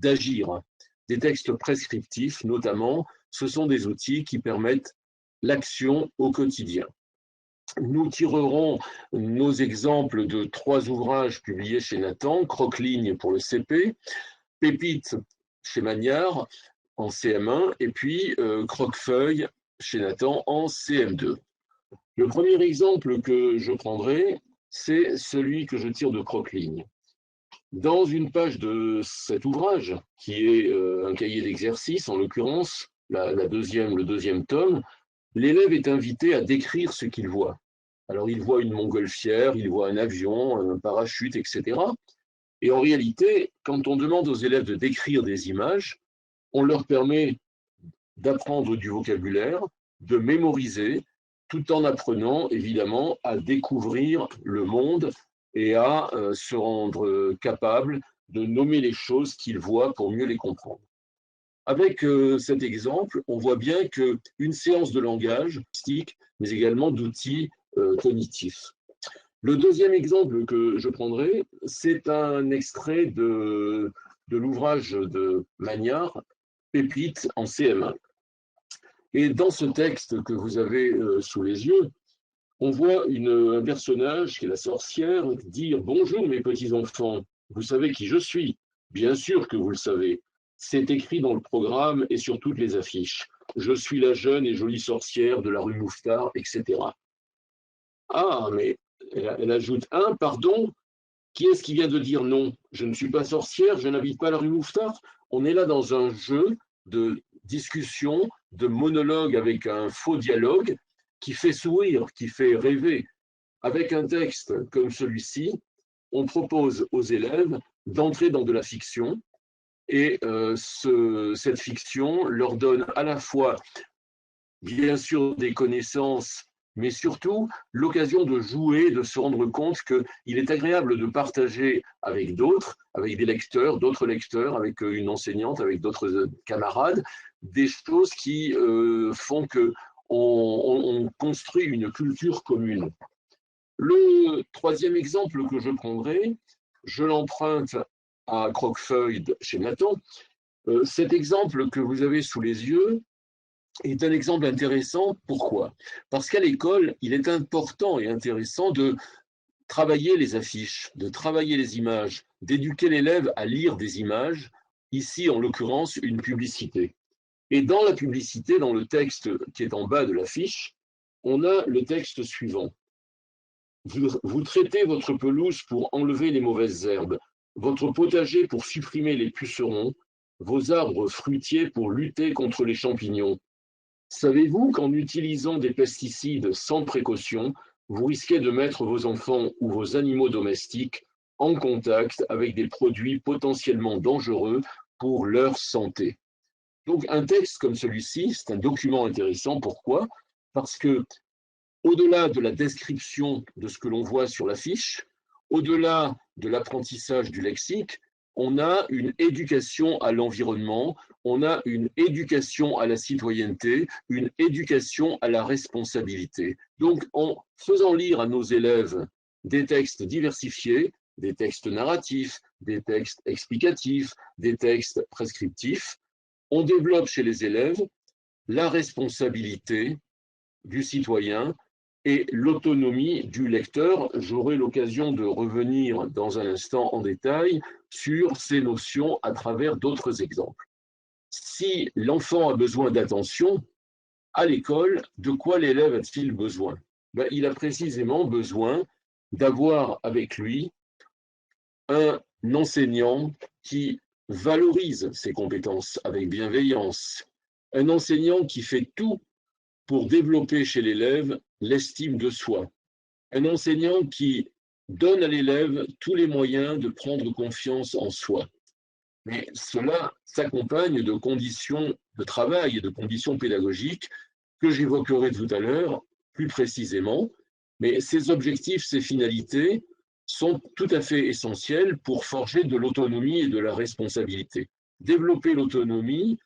d'agir. Des textes prescriptifs, notamment, ce sont des outils qui permettent l'action au quotidien. Nous tirerons nos exemples de 3 ouvrages publiés chez Nathan, Croque-Ligne pour le CP, Pépite chez Magnard en CM1 et puis Croque-Feuille chez Nathan en CM2. Le premier exemple que je prendrai, c'est celui que je tire de Croque-Ligne. Dans une page de cet ouvrage, qui est un cahier d'exercice, en l'occurrence le deuxième tome, l'élève est invité à décrire ce qu'il voit. Alors il voit une montgolfière, il voit un avion, un parachute, etc. Et en réalité, quand on demande aux élèves de décrire des images, on leur permet d'apprendre du vocabulaire, de mémoriser, tout en apprenant évidemment à découvrir le monde et à se rendre capable de nommer les choses qu'ils voient pour mieux les comprendre. Avec cet exemple, on voit bien qu'une séance de langage, mais également d'outils cognitifs. Le deuxième exemple que je prendrai, c'est un extrait de l'ouvrage de Magnard, Pépite en CM1. Et dans ce texte que vous avez sous les yeux, on voit un personnage, qui est la sorcière, dire « Bonjour mes petits-enfants, vous savez qui je suis? Bien sûr que vous le savez. C'est écrit dans le programme et sur toutes les affiches. Je suis la jeune et jolie sorcière de la rue Mouffetard, etc. » Ah, mais elle ajoute « Un, pardon, qui est-ce qui vient de dire non? Je ne suis pas sorcière, je n'habite pas la rue Mouffetard. » On est là dans un jeu de discussion, de monologue avec un faux dialogue qui fait sourire, qui fait rêver. Avec un texte comme celui-ci, on propose aux élèves d'entrer dans de la fiction et cette fiction leur donne à la fois, bien sûr, des connaissances, mais surtout l'occasion de jouer, de se rendre compte qu'il est agréable de partager avec d'autres, avec des lecteurs, d'autres lecteurs, avec une enseignante, avec d'autres camarades, des choses qui font qu'on construit une culture commune. Le troisième exemple que je prendrai, je l'emprunte à Croque-Feuille chez Nathan. Cet exemple que vous avez sous les yeux est un exemple intéressant. Pourquoi? Parce qu'à l'école, il est important et intéressant de travailler les affiches, de travailler les images, d'éduquer l'élève à lire des images, ici en l'occurrence une publicité. Et dans la publicité, dans le texte qui est en bas de l'affiche, on a le texte suivant. Vous traitez votre pelouse pour enlever les mauvaises herbes, votre potager pour supprimer les pucerons, vos arbres fruitiers pour lutter contre les champignons. Savez-vous qu'en utilisant des pesticides sans précaution, vous risquez de mettre vos enfants ou vos animaux domestiques en contact avec des produits potentiellement dangereux pour leur santé? Donc un texte comme celui-ci, c'est un document intéressant. Pourquoi? Parce que au-delà de la description de ce que l'on voit sur l'affiche, au-delà de l'apprentissage du lexique, on a une éducation à l'environnement, on a une éducation à la citoyenneté, une éducation à la responsabilité. Donc, en faisant lire à nos élèves des textes diversifiés, des textes narratifs, des textes explicatifs, des textes prescriptifs, on développe chez les élèves la responsabilité du citoyen et l'autonomie du lecteur. J'aurai l'occasion de revenir dans un instant en détail sur ces notions à travers d'autres exemples. Si l'enfant a besoin d'attention, à l'école, de quoi l'élève a-t-il besoin? Il a précisément besoin d'avoir avec lui un enseignant qui valorise ses compétences avec bienveillance, un enseignant qui fait tout pour développer chez l'élève l'estime de soi. Un enseignant qui donne à l'élève tous les moyens de prendre confiance en soi. Mais cela s'accompagne de conditions de travail et de conditions pédagogiques que j'évoquerai tout à l'heure plus précisément. Mais ces objectifs, ces finalités sont tout à fait essentiels pour forger de l'autonomie et de la responsabilité. Développer l'autonomie,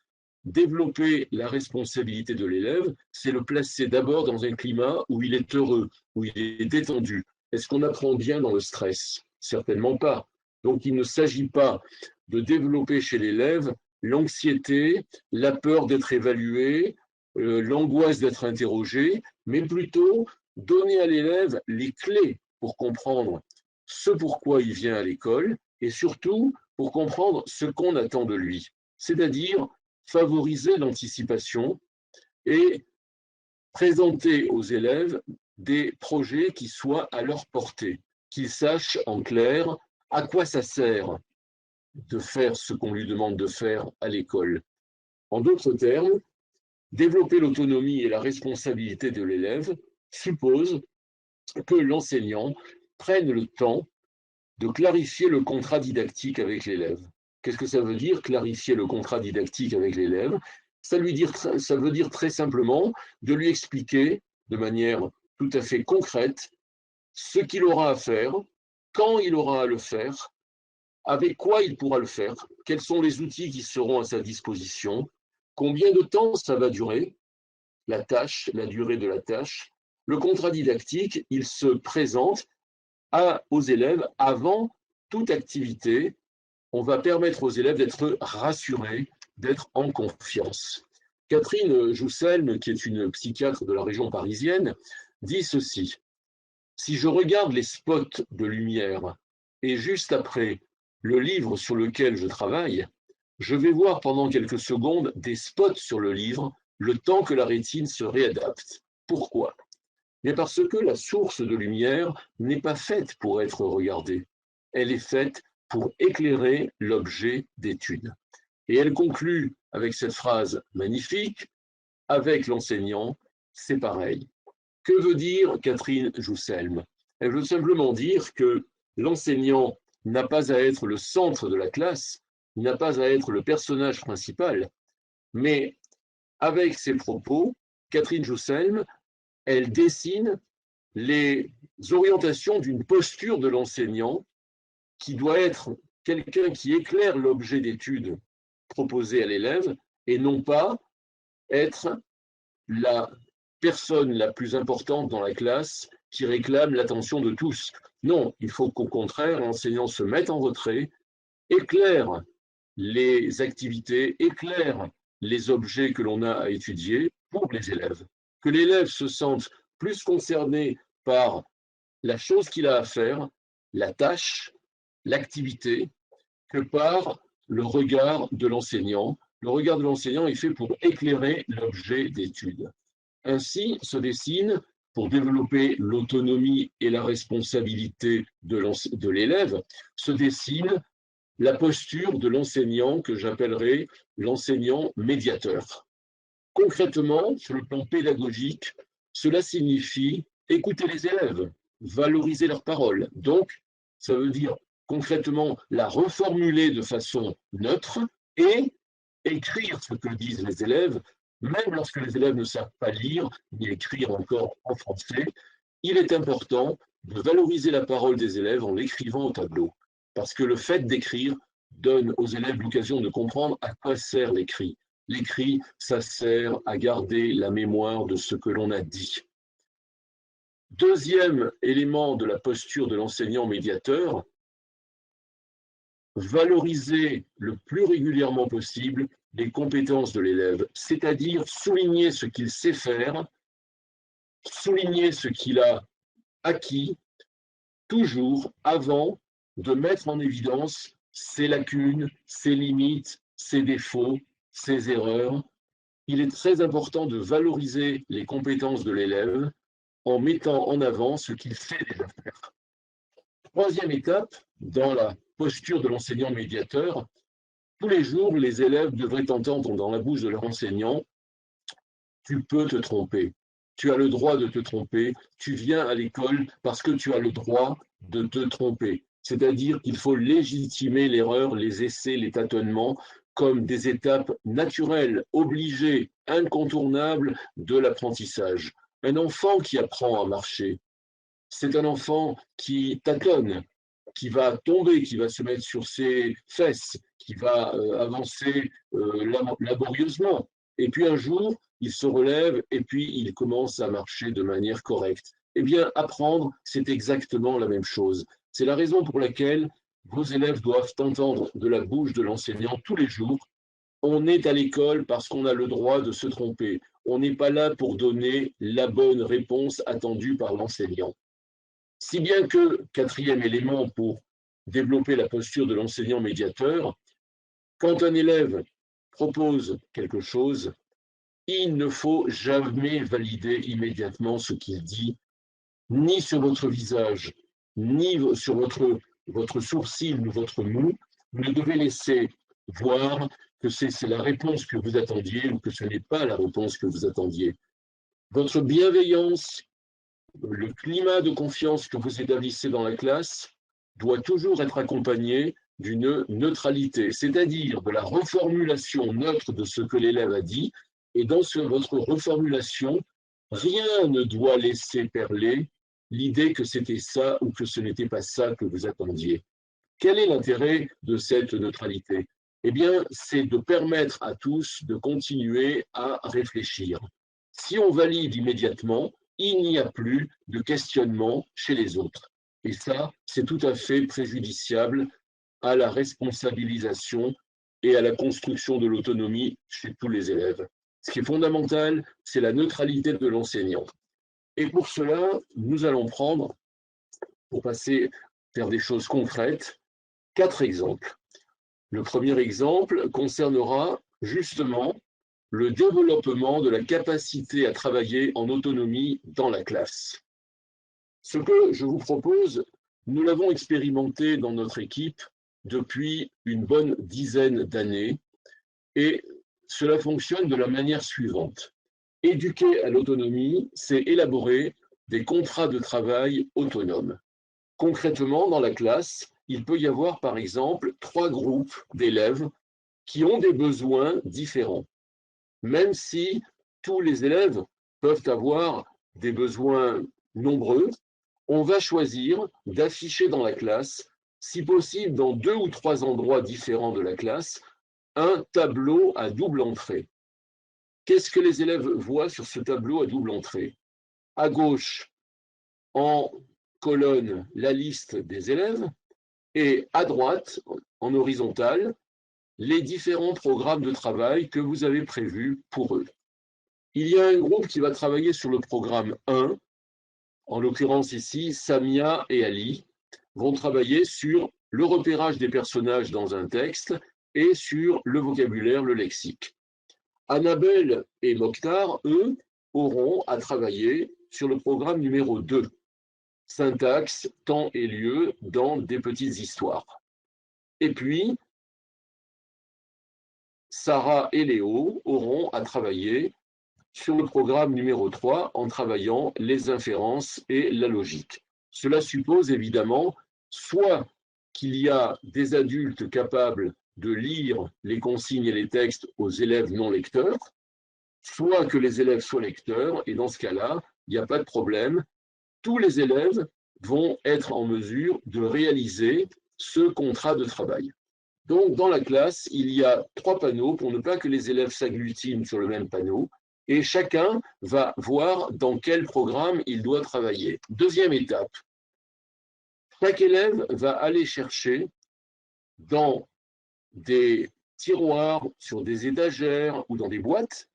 développer la responsabilité de l'élève, c'est le placer d'abord dans un climat où il est heureux, où il est détendu. Est-ce qu'on apprend bien dans le stress? Certainement pas. Donc, il ne s'agit pas de développer chez l'élève l'anxiété, la peur d'être évalué, l'angoisse d'être interrogé, mais plutôt donner à l'élève les clés pour comprendre ce pourquoi il vient à l'école et surtout pour comprendre ce qu'on attend de lui, c'est-à-dire favoriser l'anticipation et présenter aux élèves des projets qui soient à leur portée, qu'ils sachent en clair à quoi ça sert de faire ce qu'on lui demande de faire à l'école. En d'autres termes, développer l'autonomie et la responsabilité de l'élève suppose que l'enseignant prenne le temps de clarifier le contrat didactique avec l'élève. Qu'est-ce que ça veut dire, clarifier le contrat didactique avec l'élève? Ça veut dire très simplement de lui expliquer de manière tout à fait concrète ce qu'il aura à faire, quand il aura à le faire, avec quoi il pourra le faire, quels sont les outils qui seront à sa disposition, combien de temps ça va durer, la tâche, la durée de la tâche. Le contrat didactique, il se présente aux élèves avant toute activité. On va permettre aux élèves d'être rassurés, d'être en confiance. Catherine Jousselme, qui est une psychiatre de la région parisienne, dit ceci: si je regarde les spots de lumière et juste après le livre sur lequel je travaille, je vais voir pendant quelques secondes des spots sur le livre, le temps que la rétine se réadapte. Pourquoi? Mais parce que la source de lumière n'est pas faite pour être regardée. Elle est faite pour éclairer l'objet d'étude. Et elle conclut avec cette phrase magnifique: avec l'enseignant, c'est pareil. Que veut dire Catherine Jousselme? Elle veut simplement dire que l'enseignant n'a pas à être le centre de la classe, il n'a pas à être le personnage principal, mais avec ses propos, Catherine Jousselme, elle dessine les orientations d'une posture de l'enseignant qui doit être quelqu'un qui éclaire l'objet d'étude proposé à l'élève et non pas être la personne la plus importante dans la classe qui réclame l'attention de tous. Non, il faut qu'au contraire, l'enseignant se mette en retrait, éclaire les activités, éclaire les objets que l'on a à étudier pour les élèves. Que l'élève se sente plus concerné par la chose qu'il a à faire, la tâche, l'activité, que par le regard de l'enseignant. Le regard de l'enseignant est fait pour éclairer l'objet d'étude. Ainsi se dessine, pour développer l'autonomie et la responsabilité de l'élève, se dessine la posture de l'enseignant que j'appellerai l'enseignant médiateur. Concrètement, sur le plan pédagogique, cela signifie écouter les élèves, valoriser leurs paroles. Donc, ça veut dire concrètement la reformuler de façon neutre et écrire ce que disent les élèves, même lorsque les élèves ne savent pas lire ni écrire encore en français. Il est important de valoriser la parole des élèves en l'écrivant au tableau, parce que le fait d'écrire donne aux élèves l'occasion de comprendre à quoi sert l'écrit. L'écrit, ça sert à garder la mémoire de ce que l'on a dit. Deuxième élément de la posture de l'enseignant médiateur, valoriser le plus régulièrement possible les compétences de l'élève, c'est-à-dire souligner ce qu'il sait faire, souligner ce qu'il a acquis, toujours avant de mettre en évidence ses lacunes, ses limites, ses défauts, ses erreurs. Il est très important de valoriser les compétences de l'élève en mettant en avant ce qu'il sait déjà faire. Troisième étape, dans la posture de l'enseignant médiateur, tous les jours, les élèves devraient entendre dans la bouche de leur enseignant: tu peux te tromper, tu as le droit de te tromper, tu viens à l'école parce que tu as le droit de te tromper. C'est-à-dire qu'il faut légitimer l'erreur, les essais, les tâtonnements comme des étapes naturelles, obligées, incontournables de l'apprentissage. Un enfant qui apprend à marcher, c'est un enfant qui tâtonne, qui va tomber, qui va se mettre sur ses fesses, qui va avancer laborieusement. Et puis un jour, il se relève et puis il commence à marcher de manière correcte. Eh bien, apprendre, c'est exactement la même chose. C'est la raison pour laquelle vos élèves doivent entendre de la bouche de l'enseignant tous les jours: on est à l'école parce qu'on a le droit de se tromper. On n'est pas là pour donner la bonne réponse attendue par l'enseignant. Si bien que, quatrième élément pour développer la posture de l'enseignant médiateur, quand un élève propose quelque chose, il ne faut jamais valider immédiatement ce qu'il dit, ni sur votre visage, ni sur votre sourcil ou votre mou. Vous ne devez laisser voir que c'est la réponse que vous attendiez ou que ce n'est pas la réponse que vous attendiez. Votre bienveillance, le climat de confiance que vous établissez dans la classe doit toujours être accompagné d'une neutralité, c'est-à-dire de la reformulation neutre de ce que l'élève a dit, et dans votre reformulation, rien ne doit laisser perler l'idée que c'était ça ou que ce n'était pas ça que vous attendiez. Quel est l'intérêt de cette neutralité? Eh bien, c'est de permettre à tous de continuer à réfléchir. Si on valide immédiatement, il n'y a plus de questionnement chez les autres. Et ça, c'est tout à fait préjudiciable à la responsabilisation et à la construction de l'autonomie chez tous les élèves. Ce qui est fondamental, c'est la neutralité de l'enseignant. Et pour cela, nous allons prendre, pour passer vers des choses concrètes, 4 exemples. Le premier exemple concernera justement le développement de la capacité à travailler en autonomie dans la classe. Ce que je vous propose, nous l'avons expérimenté dans notre équipe depuis une bonne dizaine d'années et cela fonctionne de la manière suivante. Éduquer à l'autonomie, c'est élaborer des contrats de travail autonomes. Concrètement, dans la classe, il peut y avoir par exemple 3 groupes d'élèves qui ont des besoins différents. Même si tous les élèves peuvent avoir des besoins nombreux, on va choisir d'afficher dans la classe, si possible dans 2 ou 3 endroits différents de la classe, un tableau à double entrée. Qu'est-ce que les élèves voient sur ce tableau à double entrée? À gauche, en colonne, la liste des élèves, et à droite, en horizontale, les différents programmes de travail que vous avez prévus pour eux. Il y a un groupe qui va travailler sur le programme 1, en l'occurrence ici, Samia et Ali vont travailler sur le repérage des personnages dans un texte et sur le vocabulaire, le lexique. Annabelle et Mokhtar, eux, auront à travailler sur le programme numéro 2, syntaxe, temps et lieu dans des petites histoires. Et puis, Sarah et Léo auront à travailler sur le programme numéro 3 en travaillant les inférences et la logique. Cela suppose évidemment soit qu'il y a des adultes capables de lire les consignes et les textes aux élèves non lecteurs, soit que les élèves soient lecteurs, et dans ce cas-là, il n'y a pas de problème. Tous les élèves vont être en mesure de réaliser ce contrat de travail. Donc, dans la classe, il y a 3 panneaux pour ne pas que les élèves s'agglutinent sur le même panneau, et chacun va voir dans quel programme il doit travailler. Deuxième étape, chaque élève va aller chercher dans des tiroirs, sur des étagères ou dans des boîtes,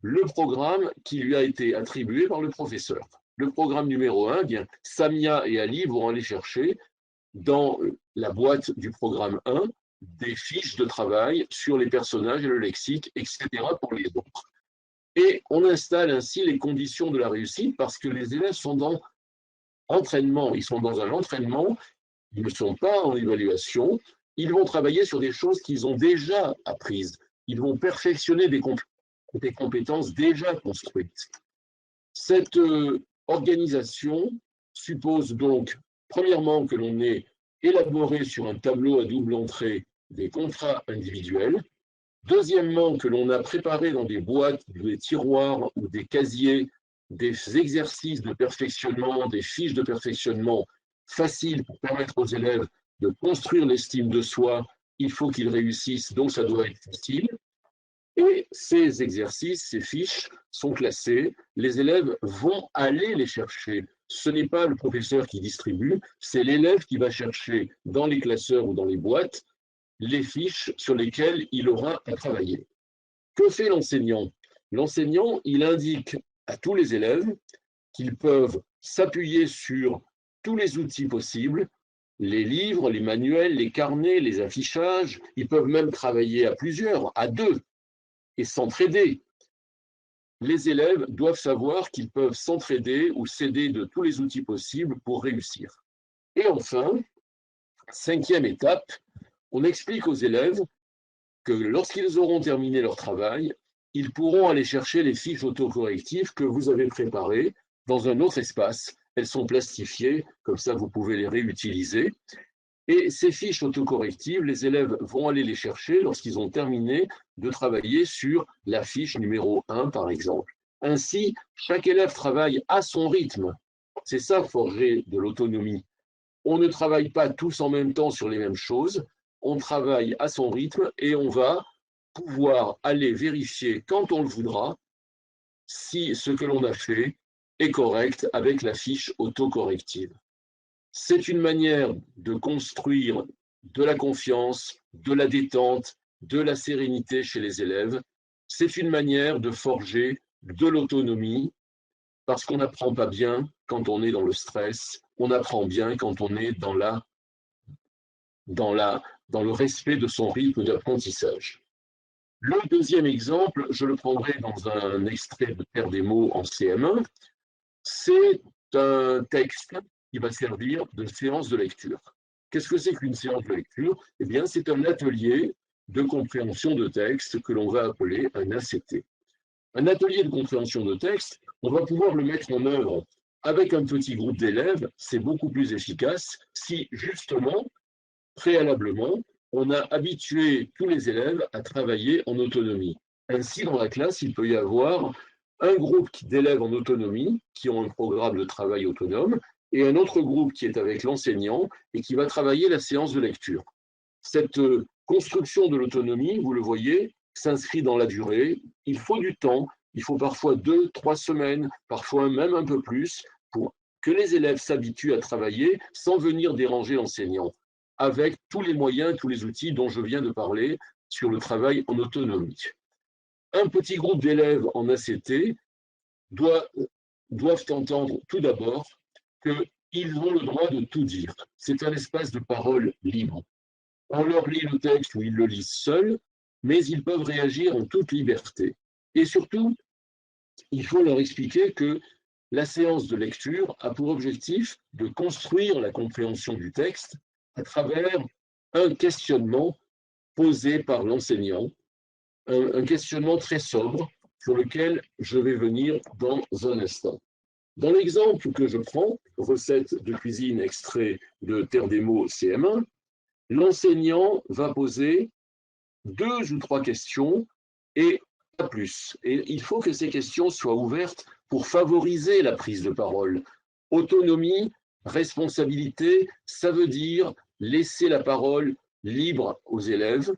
le programme qui lui a été attribué par le professeur. Le programme numéro 1, bien, Samia et Ali vont aller chercher dans la boîte du programme 1 des fiches de travail sur les personnages et le lexique, etc. pour les autres. Et on installe ainsi les conditions de la réussite parce que les élèves sont dans entraînement, ils sont dans un entraînement, ils ne sont pas en évaluation, ils vont travailler sur des choses qu'ils ont déjà apprises, ils vont perfectionner des compétences déjà construites. Cette organisation suppose donc, premièrement, que l'on ait élaboré sur un tableau à double entrée des contrats individuels. Deuxièmement, que l'on a préparé dans des boîtes, des tiroirs ou des casiers des exercices de perfectionnement, des fiches de perfectionnement faciles pour permettre aux élèves de construire l'estime de soi. Il faut qu'ils réussissent, donc ça doit être facile. Et ces exercices, ces fiches sont classées. Les élèves vont aller les chercher ce n'est pas le professeur qui distribue, c'est l'élève qui va chercher dans les classeurs ou dans les boîtes les fiches sur lesquelles il aura à travailler. Que fait l'enseignant? L'enseignant, il indique à tous les élèves qu'ils peuvent s'appuyer sur tous les outils possibles, les livres, les manuels, les carnets, les affichages. Ils peuvent même travailler à plusieurs, à deux, et s'entraider. Les élèves doivent savoir qu'ils peuvent s'entraider ou s'aider de tous les outils possibles pour réussir. Et enfin, cinquième étape, on explique aux élèves que lorsqu'ils auront terminé leur travail, ils pourront aller chercher les fiches autocorrectives que vous avez préparées dans un autre espace. Elles sont plastifiées, comme ça vous pouvez les réutiliser. Et ces fiches autocorrectives, les élèves vont aller les chercher lorsqu'ils ont terminé de travailler sur la fiche numéro 1, par exemple. Ainsi, chaque élève travaille à son rythme. C'est ça, forger de l'autonomie. On ne travaille pas tous en même temps sur les mêmes choses, on travaille à son rythme et on va pouvoir aller vérifier quand on le voudra si ce que l'on a fait est correct avec la fiche autocorrective. C'est une manière de construire de la confiance, de la détente, de la sérénité chez les élèves. C'est une manière de forger de l'autonomie parce qu'on n'apprend pas bien quand on est dans le stress, on apprend bien quand on est dans le respect de son rythme d'apprentissage. Le deuxième exemple, je le prendrai dans un extrait de Terre des mots en CM1, c'est un texte qui va servir de séance de lecture. Qu'est-ce que c'est qu'une séance de lecture? Eh bien, c'est un atelier de compréhension de texte que l'on va appeler un ACT. Un atelier de compréhension de texte, on va pouvoir le mettre en œuvre avec un petit groupe d'élèves, c'est beaucoup plus efficace si, justement, préalablement, on a habitué tous les élèves à travailler en autonomie. Ainsi, dans la classe, il peut y avoir un groupe d'élèves en autonomie qui ont un programme de travail autonome et un autre groupe qui est avec l'enseignant et qui va travailler la séance de lecture. Cette construction de l'autonomie, vous le voyez, s'inscrit dans la durée. Il faut du temps, il faut parfois 2, 3 semaines, parfois même un peu plus, pour que les élèves s'habituent à travailler sans venir déranger l'enseignant, avec tous les moyens, tous les outils dont je viens de parler sur le travail en autonomie. Un petit groupe d'élèves en ACT doivent entendre tout d'abord qu'ils ont le droit de tout dire. C'est un espace de parole libre. On leur lit le texte ou ils le lisent seuls, mais ils peuvent réagir en toute liberté. Et surtout, il faut leur expliquer que la séance de lecture a pour objectif de construire la compréhension du texte à travers un questionnement posé par l'enseignant, un questionnement très sobre sur lequel je vais venir dans un instant. Dans l'exemple que je prends, recette de cuisine extrait de Terre des mots CM1, l'enseignant va poser 2 ou 3 questions et pas plus. Et il faut que ces questions soient ouvertes pour favoriser la prise de parole. Autonomie, responsabilité, ça veut dire laisser la parole libre aux élèves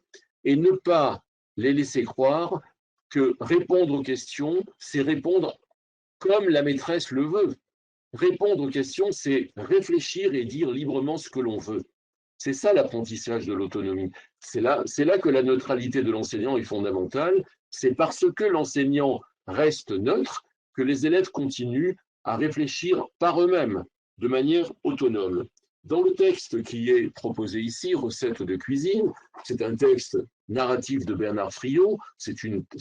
et ne pas les laisser croire que répondre aux questions, c'est répondre comme la maîtresse le veut. Répondre aux questions, c'est réfléchir et dire librement ce que l'on veut. C'est ça l'apprentissage de l'autonomie. C'est là que la neutralité de l'enseignant est fondamentale. C'est parce que l'enseignant reste neutre que les élèves continuent à réfléchir par eux-mêmes, de manière autonome. Dans le texte qui est proposé ici, Recette de cuisine, c'est un texte narratif de Bernard Friot, c'est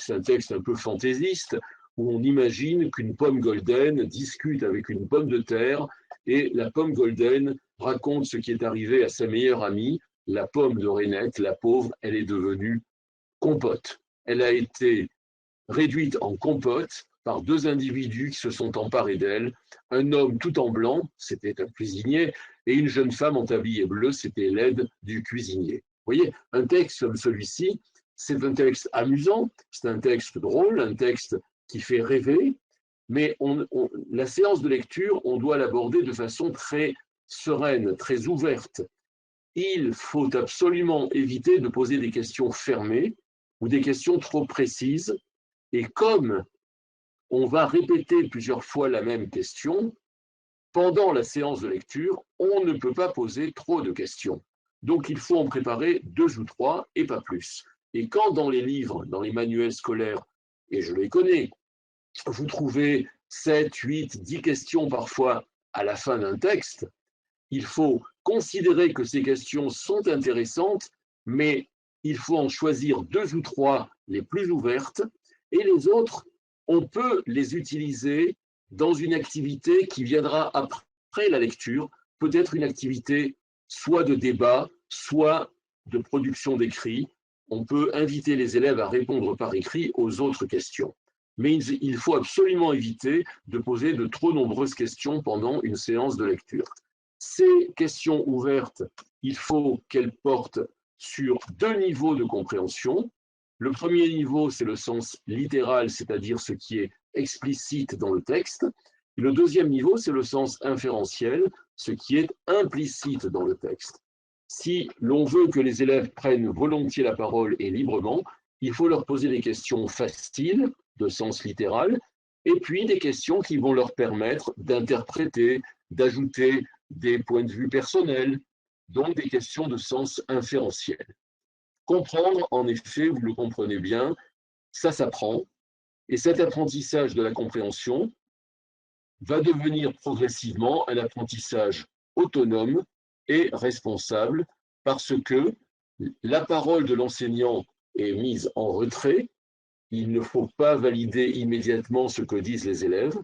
un texte un peu fantaisiste, où on imagine qu'une pomme golden discute avec une pomme de terre, et la pomme golden raconte ce qui est arrivé à sa meilleure amie, la pomme de Rainette, la pauvre, elle est devenue compote. Elle a été réduite en compote par 2 individus qui se sont emparés d'elle, un homme tout en blanc, c'était un cuisinier, et une jeune femme en tablier bleu, c'était l'aide du cuisinier. Vous voyez, un texte comme celui-ci, c'est un texte amusant, c'est un texte drôle, un texte qui fait rêver, mais la séance de lecture, on doit l'aborder de façon très sereine, très ouverte. Il faut absolument éviter de poser des questions fermées ou des questions trop précises. Et comme on va répéter plusieurs fois la même question, pendant la séance de lecture, on ne peut pas poser trop de questions. Donc, il faut en préparer 2 ou 3 et pas plus. Et quand dans les livres, dans les manuels scolaires, et je les connais, vous trouvez 7, 8, 10 questions parfois à la fin d'un texte, il faut considérer que ces questions sont intéressantes, mais il faut en choisir 2 ou 3 les plus ouvertes, et les autres, on peut les utiliser dans une activité qui viendra après la lecture, peut-être une activité soit de débat, soit de production d'écrit. On peut inviter les élèves à répondre par écrit aux autres questions. Mais il faut absolument éviter de poser de trop nombreuses questions pendant une séance de lecture. Ces questions ouvertes, il faut qu'elles portent sur 2 niveaux de compréhension. Le premier niveau, c'est le sens littéral, c'est-à-dire ce qui est explicite dans le texte. Et le deuxième niveau, c'est le sens inférentiel, ce qui est implicite dans le texte. Si l'on veut que les élèves prennent volontiers la parole et librement, il faut leur poser des questions faciles, de sens littéral, et puis des questions qui vont leur permettre d'interpréter, d'ajouter des points de vue personnels, donc des questions de sens inférentiel. Comprendre, en effet, vous le comprenez bien, ça s'apprend, et cet apprentissage de la compréhension va devenir progressivement un apprentissage autonome et responsable, parce que la parole de l'enseignant est mise en retrait, il ne faut pas valider immédiatement ce que disent les élèves,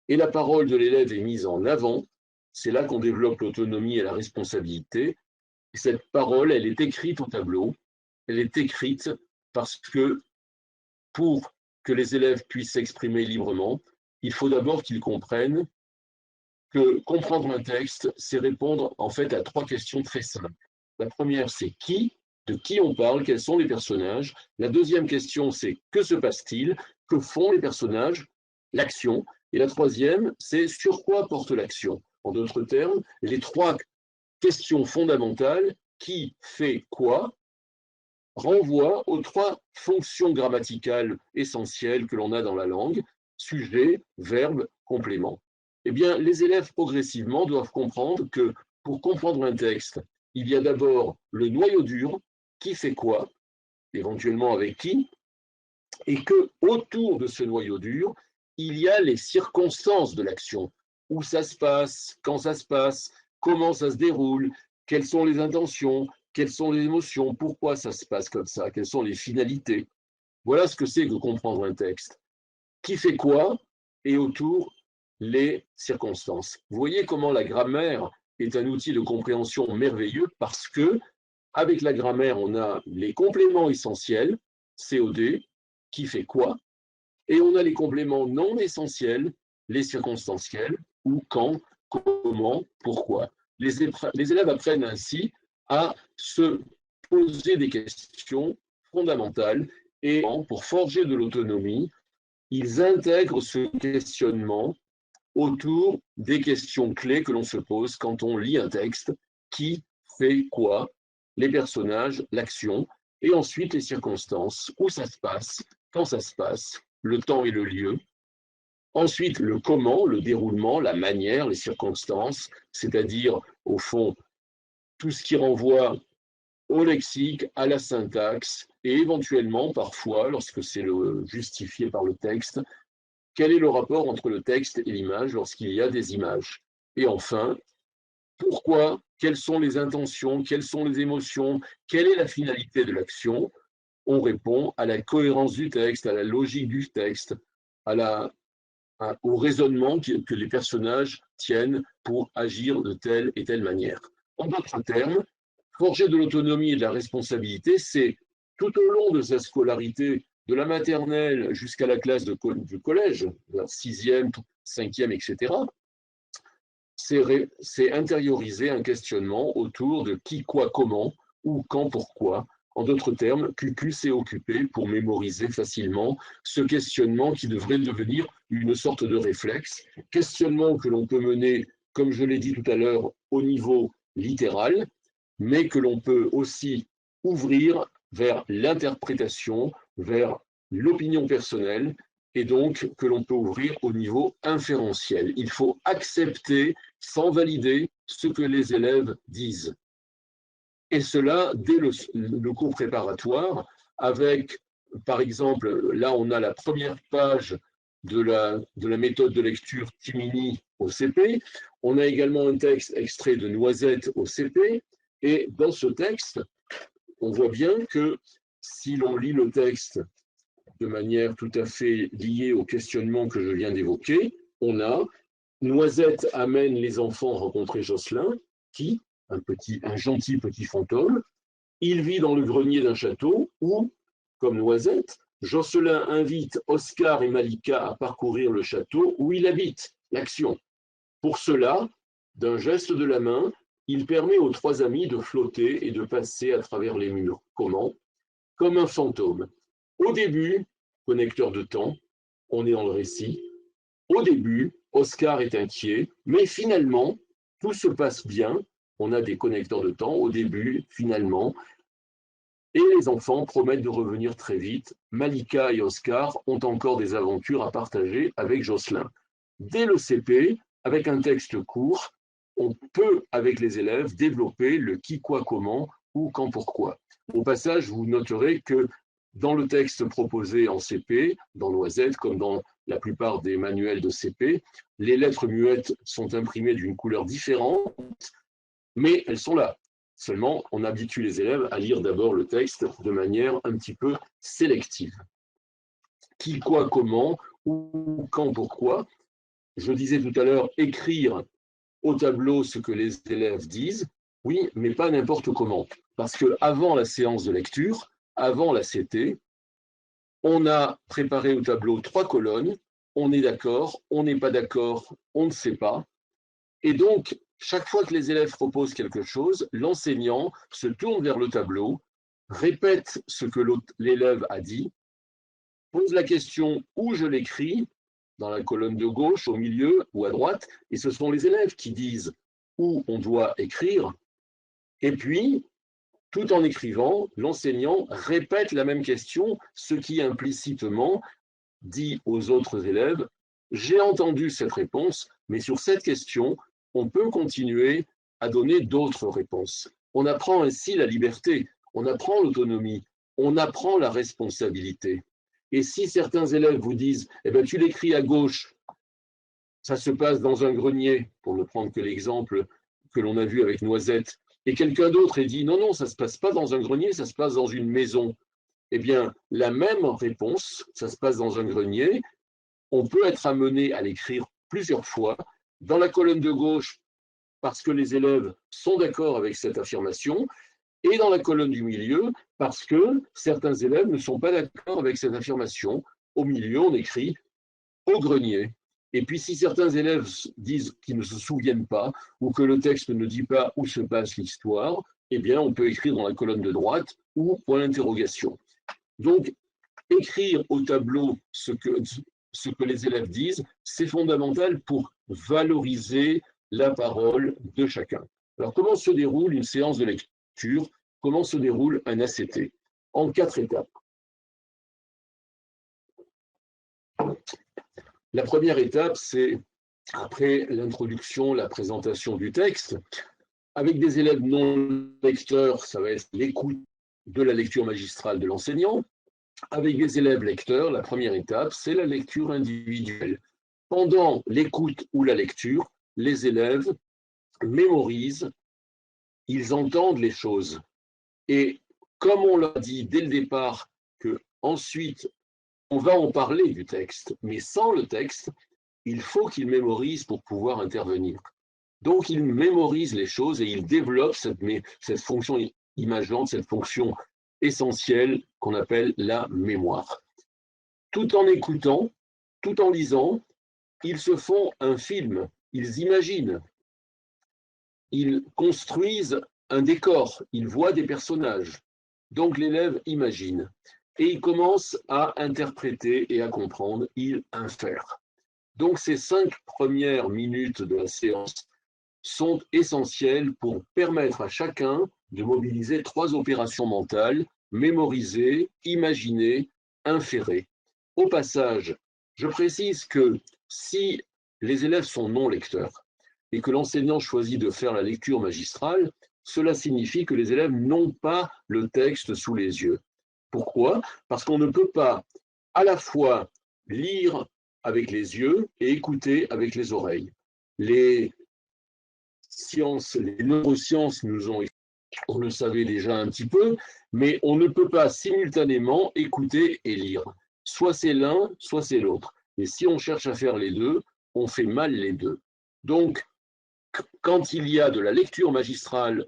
et la parole de l'élève est mise en avant. C'est là qu'on développe l'autonomie et la responsabilité. Et cette parole, elle est écrite au tableau, elle est écrite parce que pour que les élèves puissent s'exprimer librement, il faut d'abord qu'ils comprennent que comprendre un texte, c'est répondre en fait à 3 questions très simples. La première, c'est qui, de qui on parle, quels sont les personnages. La deuxième question, c'est que se passe-t-il, que font les personnages, l'action. Et la troisième, c'est sur quoi porte l'action. En d'autres termes, les 3 questions fondamentales, qui fait quoi, renvoient aux 3 fonctions grammaticales essentielles que l'on a dans la langue, sujet, verbe, complément. Eh bien, les élèves progressivement doivent comprendre que pour comprendre un texte, il y a d'abord le noyau dur, qui fait quoi, éventuellement avec qui, et que autour de ce noyau dur, il y a les circonstances de l'action, où ça se passe, quand ça se passe, comment ça se déroule, quelles sont les intentions, quelles sont les émotions, pourquoi ça se passe comme ça, quelles sont les finalités. Voilà ce que c'est que comprendre un texte. Qui fait quoi, et autour, les circonstances. Vous voyez comment la grammaire est un outil de compréhension merveilleux, parce que avec la grammaire, on a les compléments essentiels, COD, qui fait quoi, et on a les compléments non essentiels, les circonstanciels, où, quand, comment, pourquoi. Les élèves apprennent ainsi à se poser des questions fondamentales, et pour forger de l'autonomie, ils intègrent ce questionnement autour des questions clés que l'on se pose quand on lit un texte: qui fait quoi, les personnages, l'action, et ensuite les circonstances, où ça se passe, quand ça se passe, le temps et le lieu. Ensuite, le comment, le déroulement, la manière, les circonstances, c'est-à-dire, au fond, tout ce qui renvoie au lexique, à la syntaxe, et éventuellement, parfois, lorsque c'est justifié par le texte, quel est le rapport entre le texte et l'image lorsqu'il y a des images. Et enfin, pourquoi, quelles sont les intentions, quelles sont les émotions, quelle est la finalité de l'action. On répond à la cohérence du texte, à la logique du texte, au raisonnement que les personnages tiennent pour agir de telle et telle manière. En d'autres termes, forger de l'autonomie et de la responsabilité, c'est tout au long de sa scolarité, de la maternelle jusqu'à la classe du collège, la 6e, 5e, etc., c'est intérioriser un questionnement autour de qui, quoi, comment, où, quand, pourquoi. En d'autres termes, QQ, c'est occuper pour mémoriser facilement ce questionnement qui devrait devenir une sorte de réflexe. Questionnement que l'on peut mener, comme je l'ai dit tout à l'heure, au niveau littéral, mais que l'on peut aussi ouvrir vers l'interprétation, vers l'opinion personnelle, et donc que l'on peut ouvrir au niveau inférentiel. Il faut accepter sans valider ce que les élèves disent. Et cela dès le cours préparatoire avec, par exemple, là on a la première page de la méthode de lecture Timini au CP. On a également un texte extrait de Noisette au CP. Et dans ce texte, on voit bien que si l'on lit le texte de manière tout à fait liée au questionnement que je viens d'évoquer, on a Noisette amène les enfants rencontrer Jocelyn, qui, un gentil petit fantôme, il vit dans le grenier d'un château où, comme Noisette, Jocelyn invite Oscar et Malika à parcourir le château où il habite, l'action. Pour cela, d'un geste de la main, il permet aux trois amis de flotter et de passer à travers les murs. Comment? Comme un fantôme. Au début, connecteur de temps, on est dans le récit. Au début, Oscar est inquiet, mais finalement, tout se passe bien. On a des connecteurs de temps au début, finalement, et les enfants promettent de revenir très vite. Malika et Oscar ont encore des aventures à partager avec Jocelyn. Dès le CP, avec un texte court, on peut, avec les élèves, développer le qui, quoi, comment ou quand, pourquoi. Au passage, vous noterez que dans le texte proposé en CP, dans Noisette, comme dans la plupart des manuels de CP, les lettres muettes sont imprimées d'une couleur différente, mais elles sont là. Seulement, on habitue les élèves à lire d'abord le texte de manière un petit peu sélective. Qui, quoi, comment, ou quand, pourquoi. Je disais tout à l'heure, écrire au tableau ce que les élèves disent, oui, mais pas n'importe comment. Parce qu'avant la séance de lecture, avant la CT, on a préparé au tableau 3 colonnes, on est d'accord, on n'est pas d'accord, on ne sait pas. Et donc, chaque fois que les élèves proposent quelque chose, l'enseignant se tourne vers le tableau, répète ce que l'élève a dit, pose la question où je l'écris, dans la colonne de gauche, au milieu ou à droite, et ce sont les élèves qui disent où on doit écrire. Et puis, tout en écrivant, l'enseignant répète la même question, ce qui implicitement dit aux autres élèves, j'ai entendu cette réponse, mais sur cette question, on peut continuer à donner d'autres réponses. On apprend ainsi la liberté, on apprend l'autonomie, on apprend la responsabilité. Et si certains élèves vous disent, eh ben, tu l'écris à gauche, ça se passe dans un grenier, pour ne prendre que l'exemple que l'on a vu avec Noisette, et quelqu'un d'autre dit, non, non, ça ne se passe pas dans un grenier, ça se passe dans une maison. Eh bien, la même réponse, ça se passe dans un grenier, on peut être amené à l'écrire plusieurs fois dans la colonne de gauche parce que les élèves sont d'accord avec cette affirmation et dans la colonne du milieu parce que certains élèves ne sont pas d'accord avec cette affirmation. Au milieu, on écrit au grenier. Et puis si certains élèves disent qu'ils ne se souviennent pas ou que le texte ne dit pas où se passe l'histoire, eh bien on peut écrire dans la colonne de droite ou point d'interrogation. Donc, écrire au tableau ce que les élèves disent, c'est fondamental pour valoriser la parole de chacun. Alors, comment se déroule une séance de lecture? Comment se déroule un ACT? En 4 étapes. La première étape, c'est après l'introduction, la présentation du texte. Avec des élèves non lecteurs, ça va être l'écoute de la lecture magistrale de l'enseignant. Avec des élèves lecteurs, la première étape, c'est la lecture individuelle. Pendant l'écoute ou la lecture, les élèves mémorisent, ils entendent les choses. Et comme on l'a dit dès le départ, que ensuite on va en parler du texte, mais sans le texte, il faut qu'ils mémorisent pour pouvoir intervenir. Donc ils mémorisent les choses et ils développent cette fonction imageante, cette fonction essentielle qu'on appelle la mémoire. Tout en écoutant, tout en lisant, ils se font un film, ils imaginent, ils construisent un décor, ils voient des personnages. Donc l'élève imagine et il commence à interpréter et à comprendre, il infère. Donc ces 5 premières minutes de la séance sont essentielles pour permettre à chacun de mobiliser 3 opérations mentales, mémoriser, imaginer, inférer. Au passage, Je précise que si les élèves sont non lecteurs et que l'enseignant choisit de faire la lecture magistrale, cela signifie que les élèves n'ont pas le texte sous les yeux. Pourquoi? Parce qu'on ne peut pas à la fois lire avec les yeux et écouter avec les oreilles. Les neurosciences nous ont, on le savait déjà un petit peu, mais on ne peut pas simultanément écouter et lire. Soit c'est l'un, soit c'est l'autre. Et si on cherche à faire les deux, on fait mal les deux. Donc, quand il y a de la lecture magistrale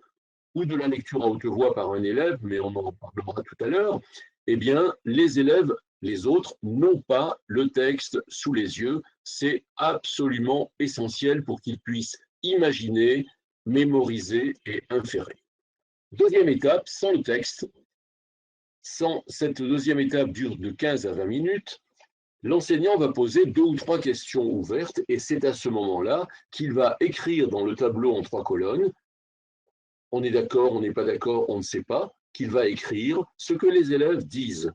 ou de la lecture à haute voix par un élève, mais on en parlera tout à l'heure, eh bien, les élèves, les autres, n'ont pas le texte sous les yeux. C'est absolument essentiel pour qu'ils puissent imaginer, mémoriser et inférer. Deuxième étape, sans le texte. Cette deuxième étape dure de 15 à 20 minutes. L'enseignant va poser 2 ou 3 questions ouvertes et c'est à ce moment-là qu'il va écrire dans le tableau en 3 colonnes. On est d'accord, on n'est pas d'accord, on ne sait pas, qu'il va écrire ce que les élèves disent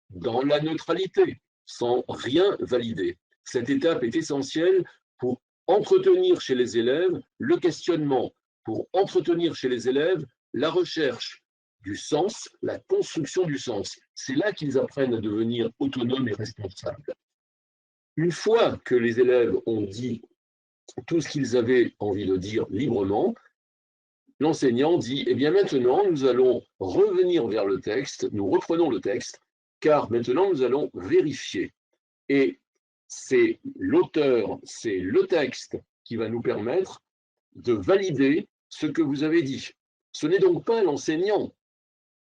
dans la neutralité, sans rien valider. Cette étape est essentielle pour entretenir chez les élèves le questionnement, pour entretenir chez les élèves la recherche du sens, la construction du sens. C'est là qu'ils apprennent à devenir autonomes et responsables. Une fois que les élèves ont dit tout ce qu'ils avaient envie de dire librement, l'enseignant dit, eh bien maintenant, nous allons revenir vers le texte, nous reprenons le texte, car maintenant, nous allons vérifier. Et c'est l'auteur, c'est le texte qui va nous permettre de valider ce que vous avez dit. Ce n'est donc pas l'enseignant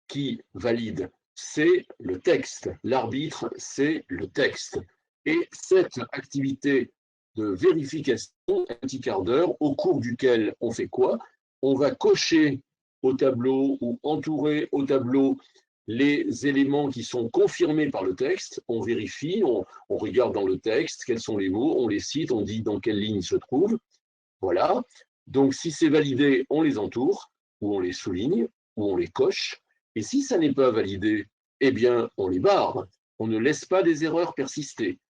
qui valide, c'est le texte. L'arbitre, c'est le texte. Et cette activité de vérification, un petit quart d'heure, au cours duquel on fait quoi? On va cocher au tableau ou entourer au tableau les éléments qui sont confirmés par le texte, on vérifie, on regarde dans le texte quels sont les mots, on les cite, on dit dans quelle ligne ils se trouvent. Voilà. Donc si c'est validé, on les entoure, ou on les souligne, ou on les coche. Et si ça n'est pas validé, eh bien, on les barre. On ne laisse pas des erreurs persister.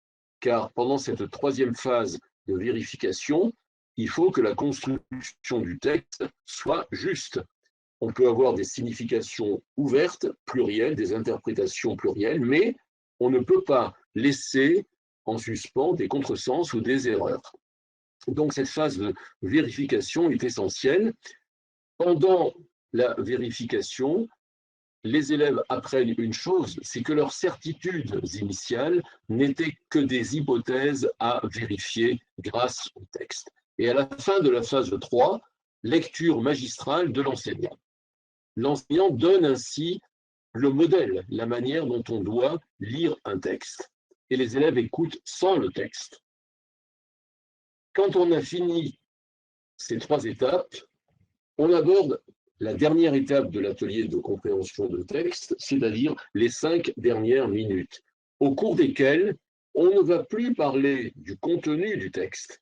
Car pendant cette troisième phase de vérification, il faut que la construction du texte soit juste. On peut avoir des significations ouvertes, plurielles, des interprétations plurielles, mais on ne peut pas laisser en suspens des contresens ou des erreurs. Donc cette phase de vérification est essentielle. Pendant la vérification, les élèves apprennent une chose, c'est que leurs certitudes initiales n'étaient que des hypothèses à vérifier grâce au texte. Et à la fin de la phase 3, lecture magistrale de l'enseignant. L'enseignant donne ainsi le modèle, la manière dont on doit lire un texte. Et les élèves écoutent sans le texte. Quand on a fini ces 3 étapes, on aborde la dernière étape de l'atelier de compréhension de texte, c'est-à-dire les 5 dernières minutes, au cours desquelles on ne va plus parler du contenu du texte.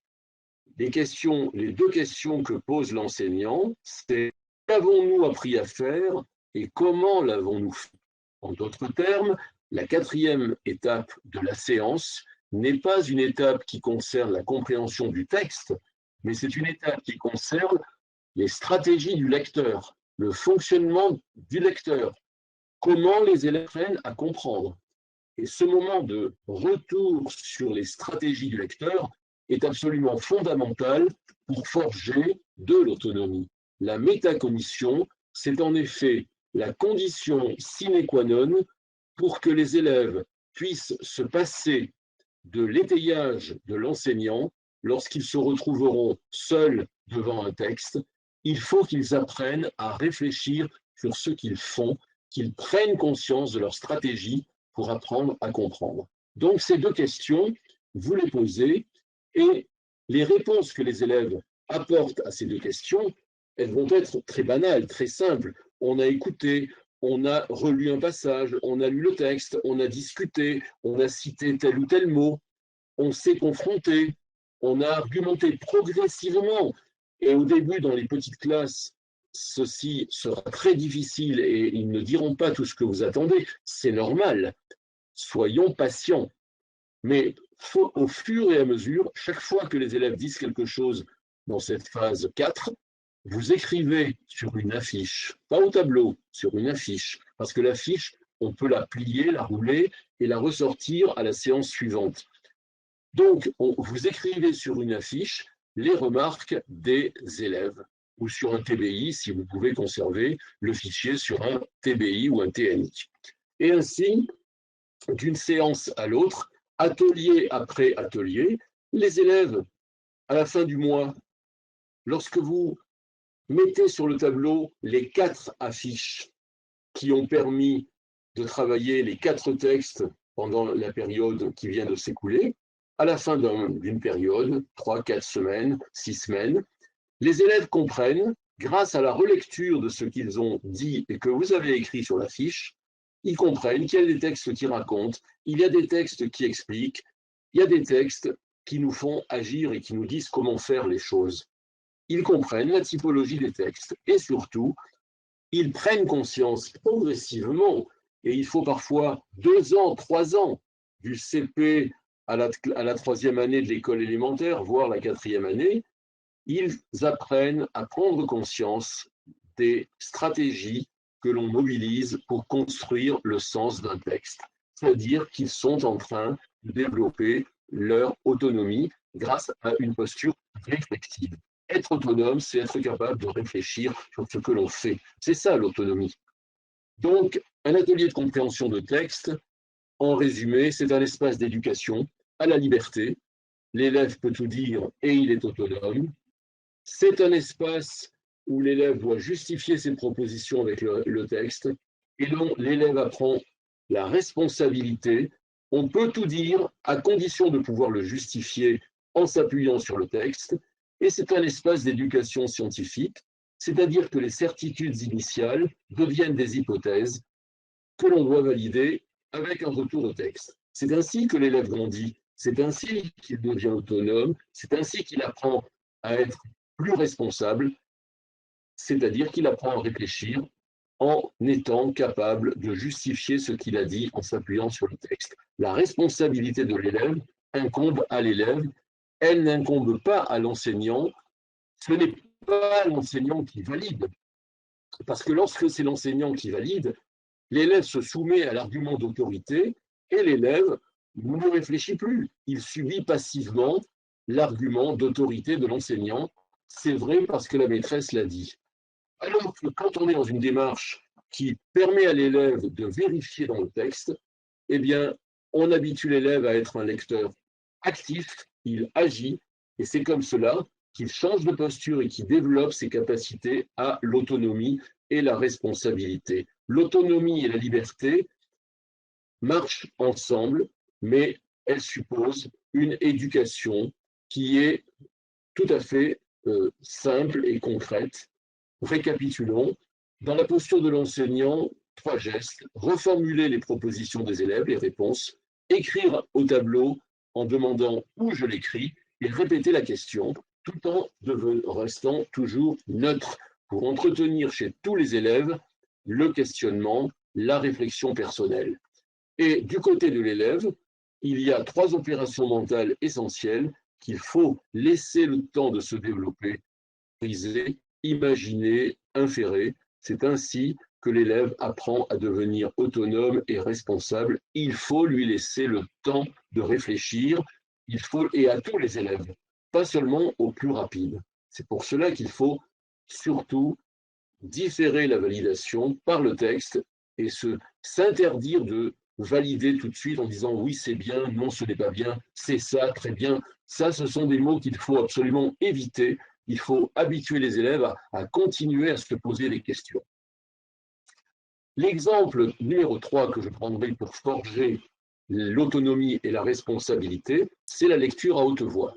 Les 2 questions que pose l'enseignant, c'est qu'avons-nous appris à faire et comment l'avons-nous fait? En d'autres termes, la 4e étape de la séance n'est pas une étape qui concerne la compréhension du texte, mais c'est une étape qui concerne les stratégies du lecteur, le fonctionnement du lecteur, comment les élèves apprennent à comprendre. Et ce moment de retour sur les stratégies du lecteur est absolument fondamental pour forger de l'autonomie. La métacognition, c'est en effet la condition sine qua non pour que les élèves puissent se passer de l'étayage de l'enseignant lorsqu'ils se retrouveront seuls devant un texte. Il faut qu'ils apprennent à réfléchir sur ce qu'ils font, qu'ils prennent conscience de leur stratégie pour apprendre à comprendre. Donc ces 2 questions, vous les posez et les réponses que les élèves apportent à ces 2 questions, elles vont être très banales, très simples. On a écouté, on a relu un passage, on a lu le texte, on a discuté, on a cité tel ou tel mot, on s'est confronté, on a argumenté progressivement. Et au début, dans les petites classes, ceci sera très difficile et ils ne diront pas tout ce que vous attendez. C'est normal. Soyons patients. Mais au fur et à mesure, chaque fois que les élèves disent quelque chose dans cette phase 4, vous écrivez sur une affiche, pas au tableau, sur une affiche, parce que l'affiche, on peut la plier, la rouler et la ressortir à la séance suivante. Donc, vous écrivez sur une affiche les remarques des élèves ou sur un TBI, si vous pouvez conserver le fichier sur un TBI ou un TNI. Et ainsi, d'une séance à l'autre, atelier après atelier, les élèves, à la fin du mois, lorsque vous mettez sur le tableau les 4 affiches qui ont permis de travailler les 4 textes pendant la période qui vient de s'écouler, à la fin d'une période, 3, 4 semaines, 6 semaines, les élèves comprennent, grâce à la relecture de ce qu'ils ont dit et que vous avez écrit sur la fiche, ils comprennent qu'il y a des textes qui racontent, il y a des textes qui expliquent, il y a des textes qui nous font agir et qui nous disent comment faire les choses. Ils comprennent la typologie des textes et surtout, ils prennent conscience progressivement, et il faut parfois 2 ans, 3 ans, du CP à la 3e année de l'école élémentaire, voire la 4e année, ils apprennent à prendre conscience des stratégies que l'on mobilise pour construire le sens d'un texte. C'est-à-dire qu'ils sont en train de développer leur autonomie grâce à une posture réflexive. Être autonome, c'est être capable de réfléchir sur ce que l'on fait. C'est ça l'autonomie. Donc, un atelier de compréhension de texte, en résumé, c'est un espace d'éducation à la liberté. L'élève peut tout dire et il est autonome. C'est un espace où l'élève doit justifier ses propositions avec le texte et dont l'élève apprend la responsabilité. On peut tout dire à condition de pouvoir le justifier en s'appuyant sur le texte. Et c'est un espace d'éducation scientifique, c'est-à-dire que les certitudes initiales deviennent des hypothèses que l'on doit valider avec un retour au texte. C'est ainsi que l'élève grandit, c'est ainsi qu'il devient autonome, c'est ainsi qu'il apprend à être plus responsable, c'est-à-dire qu'il apprend à réfléchir en étant capable de justifier ce qu'il a dit en s'appuyant sur le texte. La responsabilité de l'élève incombe à l'élève, elle n'incombe pas à l'enseignant, ce n'est pas l'enseignant qui valide, parce que lorsque c'est l'enseignant qui valide, l'élève se soumet à l'argument d'autorité et l'élève ne réfléchit plus. Il subit passivement l'argument d'autorité de l'enseignant. C'est vrai parce que la maîtresse l'a dit. Alors que quand on est dans une démarche qui permet à l'élève de vérifier dans le texte, eh bien, on habitue l'élève à être un lecteur actif, il agit, et c'est comme cela qu'il change de posture et qu'il développe ses capacités à l'autonomie et la responsabilité. L'autonomie et la liberté marchent ensemble, mais elles supposent une éducation qui est tout à fait simple et concrète. Récapitulons. Dans la posture de l'enseignant, 3 gestes. Reformuler les propositions des élèves, les réponses. Écrire au tableau en demandant où je l'écris et répéter la question tout en restant toujours neutre pour entretenir chez tous les élèves le questionnement, la réflexion personnelle. Et du côté de l'élève, il y a 3 opérations mentales essentielles qu'il faut laisser le temps de se développer, briser, imaginer, inférer. C'est ainsi que l'élève apprend à devenir autonome et responsable. Il faut lui laisser le temps de réfléchir, et à tous les élèves, pas seulement aux plus rapides. C'est pour cela qu'il faut surtout différer la validation par le texte et s'interdire de valider tout de suite en disant oui c'est bien, non ce n'est pas bien, c'est ça, très bien. Ça, ce sont des mots qu'il faut absolument éviter. Il faut habituer les élèves à continuer à se poser des questions. L'exemple numéro 3 que je prendrai pour forger l'autonomie et la responsabilité, c'est la lecture à haute voix.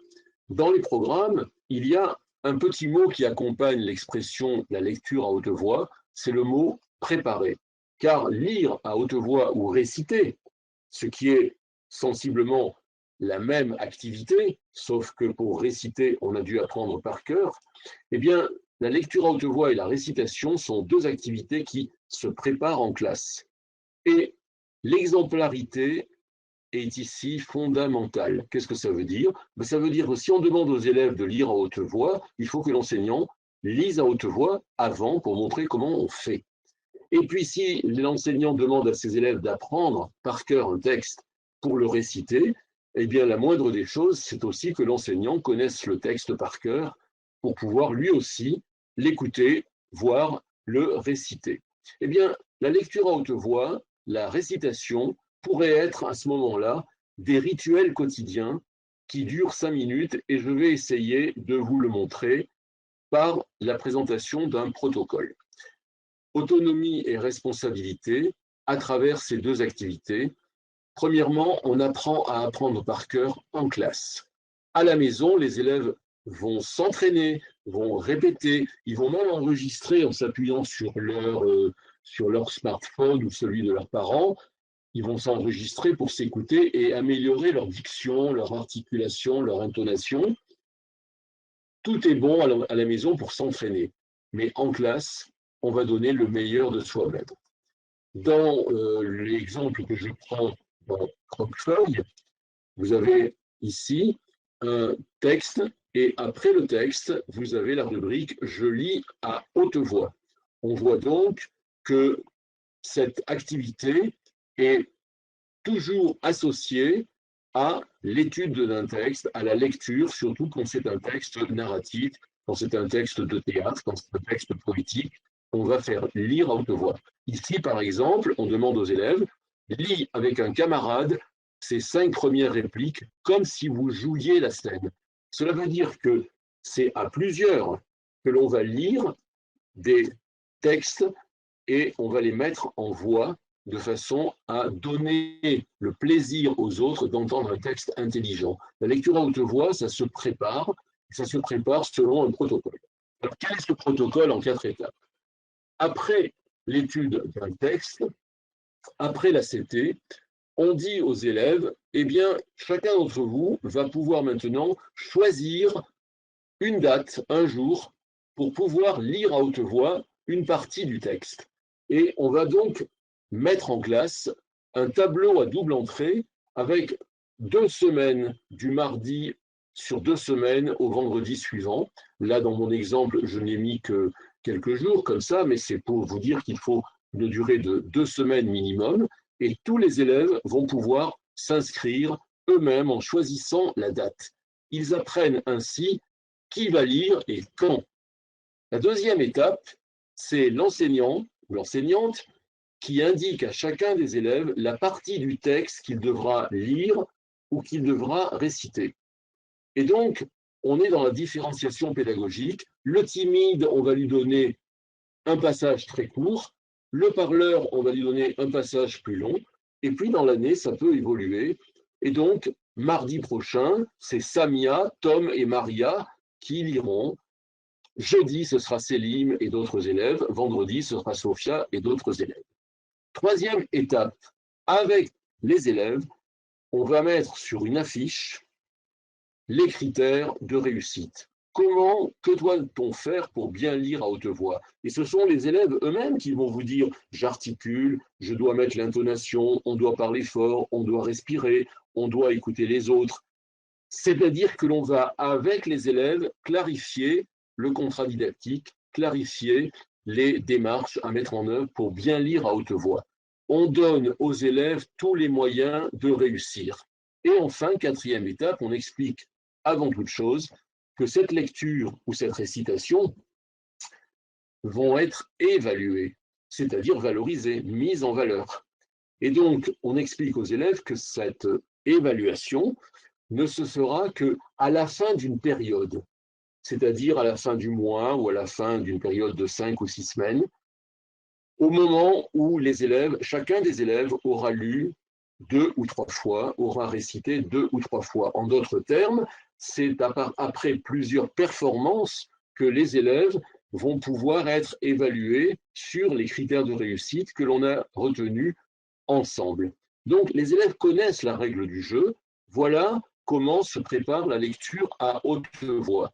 Dans les programmes, il y a un petit mot qui accompagne l'expression la lecture à haute voix, c'est le mot préparer. Car lire à haute voix ou réciter, ce qui est sensiblement la même activité, sauf que pour réciter, on a dû apprendre par cœur, eh bien, la lecture à haute voix et la récitation sont 2 activités qui se préparent en classe. Et l'exemplarité est ici fondamentale. Qu'est-ce que ça veut dire? Ça veut dire que si on demande aux élèves de lire à haute voix, il faut que l'enseignant lise à haute voix avant pour montrer comment on fait. Et puis si l'enseignant demande à ses élèves d'apprendre par cœur un texte pour le réciter, eh bien la moindre des choses, c'est aussi que l'enseignant connaisse le texte par cœur pour pouvoir lui aussi l'écouter, voire le réciter. Eh bien, la lecture à haute voix, la récitation, pourrait être à ce moment-là des rituels quotidiens qui durent 5 minutes et je vais essayer de vous le montrer par la présentation d'un protocole. Autonomie et responsabilité à travers ces deux activités. Premièrement, on apprend à apprendre par cœur en classe. À la maison, les élèves vont s'entraîner, vont répéter, ils vont même enregistrer en s'appuyant sur leur smartphone ou celui de leurs parents. Ils vont s'enregistrer pour s'écouter et améliorer leur diction, leur articulation, leur intonation. Tout est bon à la maison pour s'entraîner, mais en classe, on va donner le meilleur de soi-même. Dans l'exemple que je prends dans Croquefeuille, vous avez ici un texte et après le texte, vous avez la rubrique « Je lis à haute voix ». On voit donc que cette activité est toujours associée à l'étude d'un texte, à la lecture, surtout quand c'est un texte narratif, quand c'est un texte de théâtre, quand c'est un texte poétique, on va faire lire à haute voix. Ici, par exemple, on demande aux élèves, lis avec un camarade ces 5 premières répliques comme si vous jouiez la scène. Cela veut dire que c'est à plusieurs que l'on va lire des textes et on va les mettre en voix de façon à donner le plaisir aux autres d'entendre un texte intelligent. La lecture à haute voix, ça se prépare selon un protocole. Alors, quel est ce protocole en 4 étapes? Après l'étude d'un texte, après la CT, on dit aux élèves, eh bien, chacun d'entre vous va pouvoir maintenant choisir une date, un jour, pour pouvoir lire à haute voix une partie du texte. Et on va donc mettre en classe un tableau à double entrée avec 2 semaines du mardi sur 2 semaines au vendredi suivant. Là, dans mon exemple, je n'ai mis que quelques jours comme ça, mais c'est pour vous dire qu'il faut une durée de 2 semaines minimum et tous les élèves vont pouvoir s'inscrire eux-mêmes en choisissant la date. Ils apprennent ainsi qui va lire et quand. La deuxième étape, c'est l'enseignant ou l'enseignante qui indique à chacun des élèves la partie du texte qu'il devra lire ou qu'il devra réciter. Et donc, on est dans la différenciation pédagogique. Le timide, on va lui donner un passage très court. Le parleur, on va lui donner un passage plus long. Et puis, dans l'année, ça peut évoluer. Et donc, mardi prochain, c'est Samia, Tom et Maria qui liront. Jeudi, ce sera Célim et d'autres élèves. Vendredi, ce sera Sophia et d'autres élèves. Troisième étape, avec les élèves, on va mettre sur une affiche les critères de réussite. Que doit-on faire pour bien lire à haute voix? Et ce sont les élèves eux-mêmes qui vont vous dire « j'articule, je dois mettre l'intonation, on doit parler fort, on doit respirer, on doit écouter les autres ». C'est-à-dire que l'on va, avec les élèves, clarifier le contrat didactique, clarifier les démarches à mettre en œuvre pour bien lire à haute voix. On donne aux élèves tous les moyens de réussir. Et enfin, quatrième étape, on explique avant toute chose que cette lecture ou cette récitation vont être évaluées, c'est-à-dire valorisées, mises en valeur. Et donc, on explique aux élèves que cette évaluation ne se fera qu'à la fin d'une période, c'est-à-dire à la fin du mois ou à la fin d'une période de 5 ou 6 semaines, au moment où chacun des élèves aura lu 2 ou 3 fois, aura récité 2 ou 3 fois. En d'autres termes, c'est après plusieurs performances que les élèves vont pouvoir être évalués sur les critères de réussite que l'on a retenus ensemble. Donc, les élèves connaissent la règle du jeu. Voilà comment se prépare la lecture à haute voix.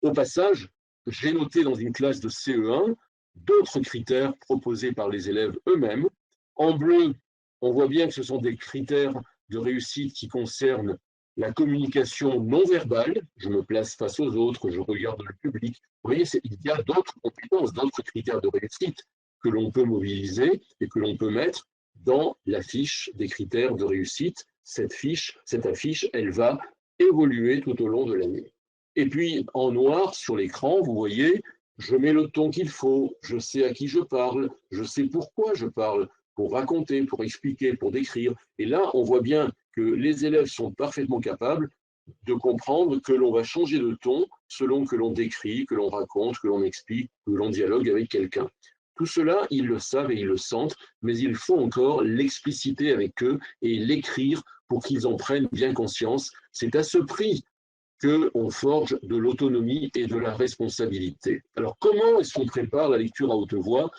Au passage, j'ai noté dans une classe de CE1 d'autres critères proposés par les élèves eux-mêmes. En bleu, on voit bien que ce sont des critères de réussite qui concernent la communication non verbale, je me place face aux autres, je regarde le public. Vous voyez, il y a d'autres compétences, d'autres critères de réussite que l'on peut mobiliser et que l'on peut mettre dans la fiche des critères de réussite. Cette affiche, elle va évoluer tout au long de l'année. Et puis, en noir, sur l'écran, vous voyez, je mets le ton qu'il faut, je sais à qui je parle, je sais pourquoi je parle, pour raconter, pour expliquer, pour décrire. Et là, on voit bien que les élèves sont parfaitement capables de comprendre que l'on va changer de ton selon que l'on décrit, que l'on raconte, que l'on explique, que l'on dialogue avec quelqu'un. Tout cela, ils le savent et ils le sentent, mais il faut encore l'expliciter avec eux et l'écrire pour qu'ils en prennent bien conscience. C'est à ce prix qu'on forge de l'autonomie et de la responsabilité. Alors, comment est-ce qu'on prépare la lecture à haute voix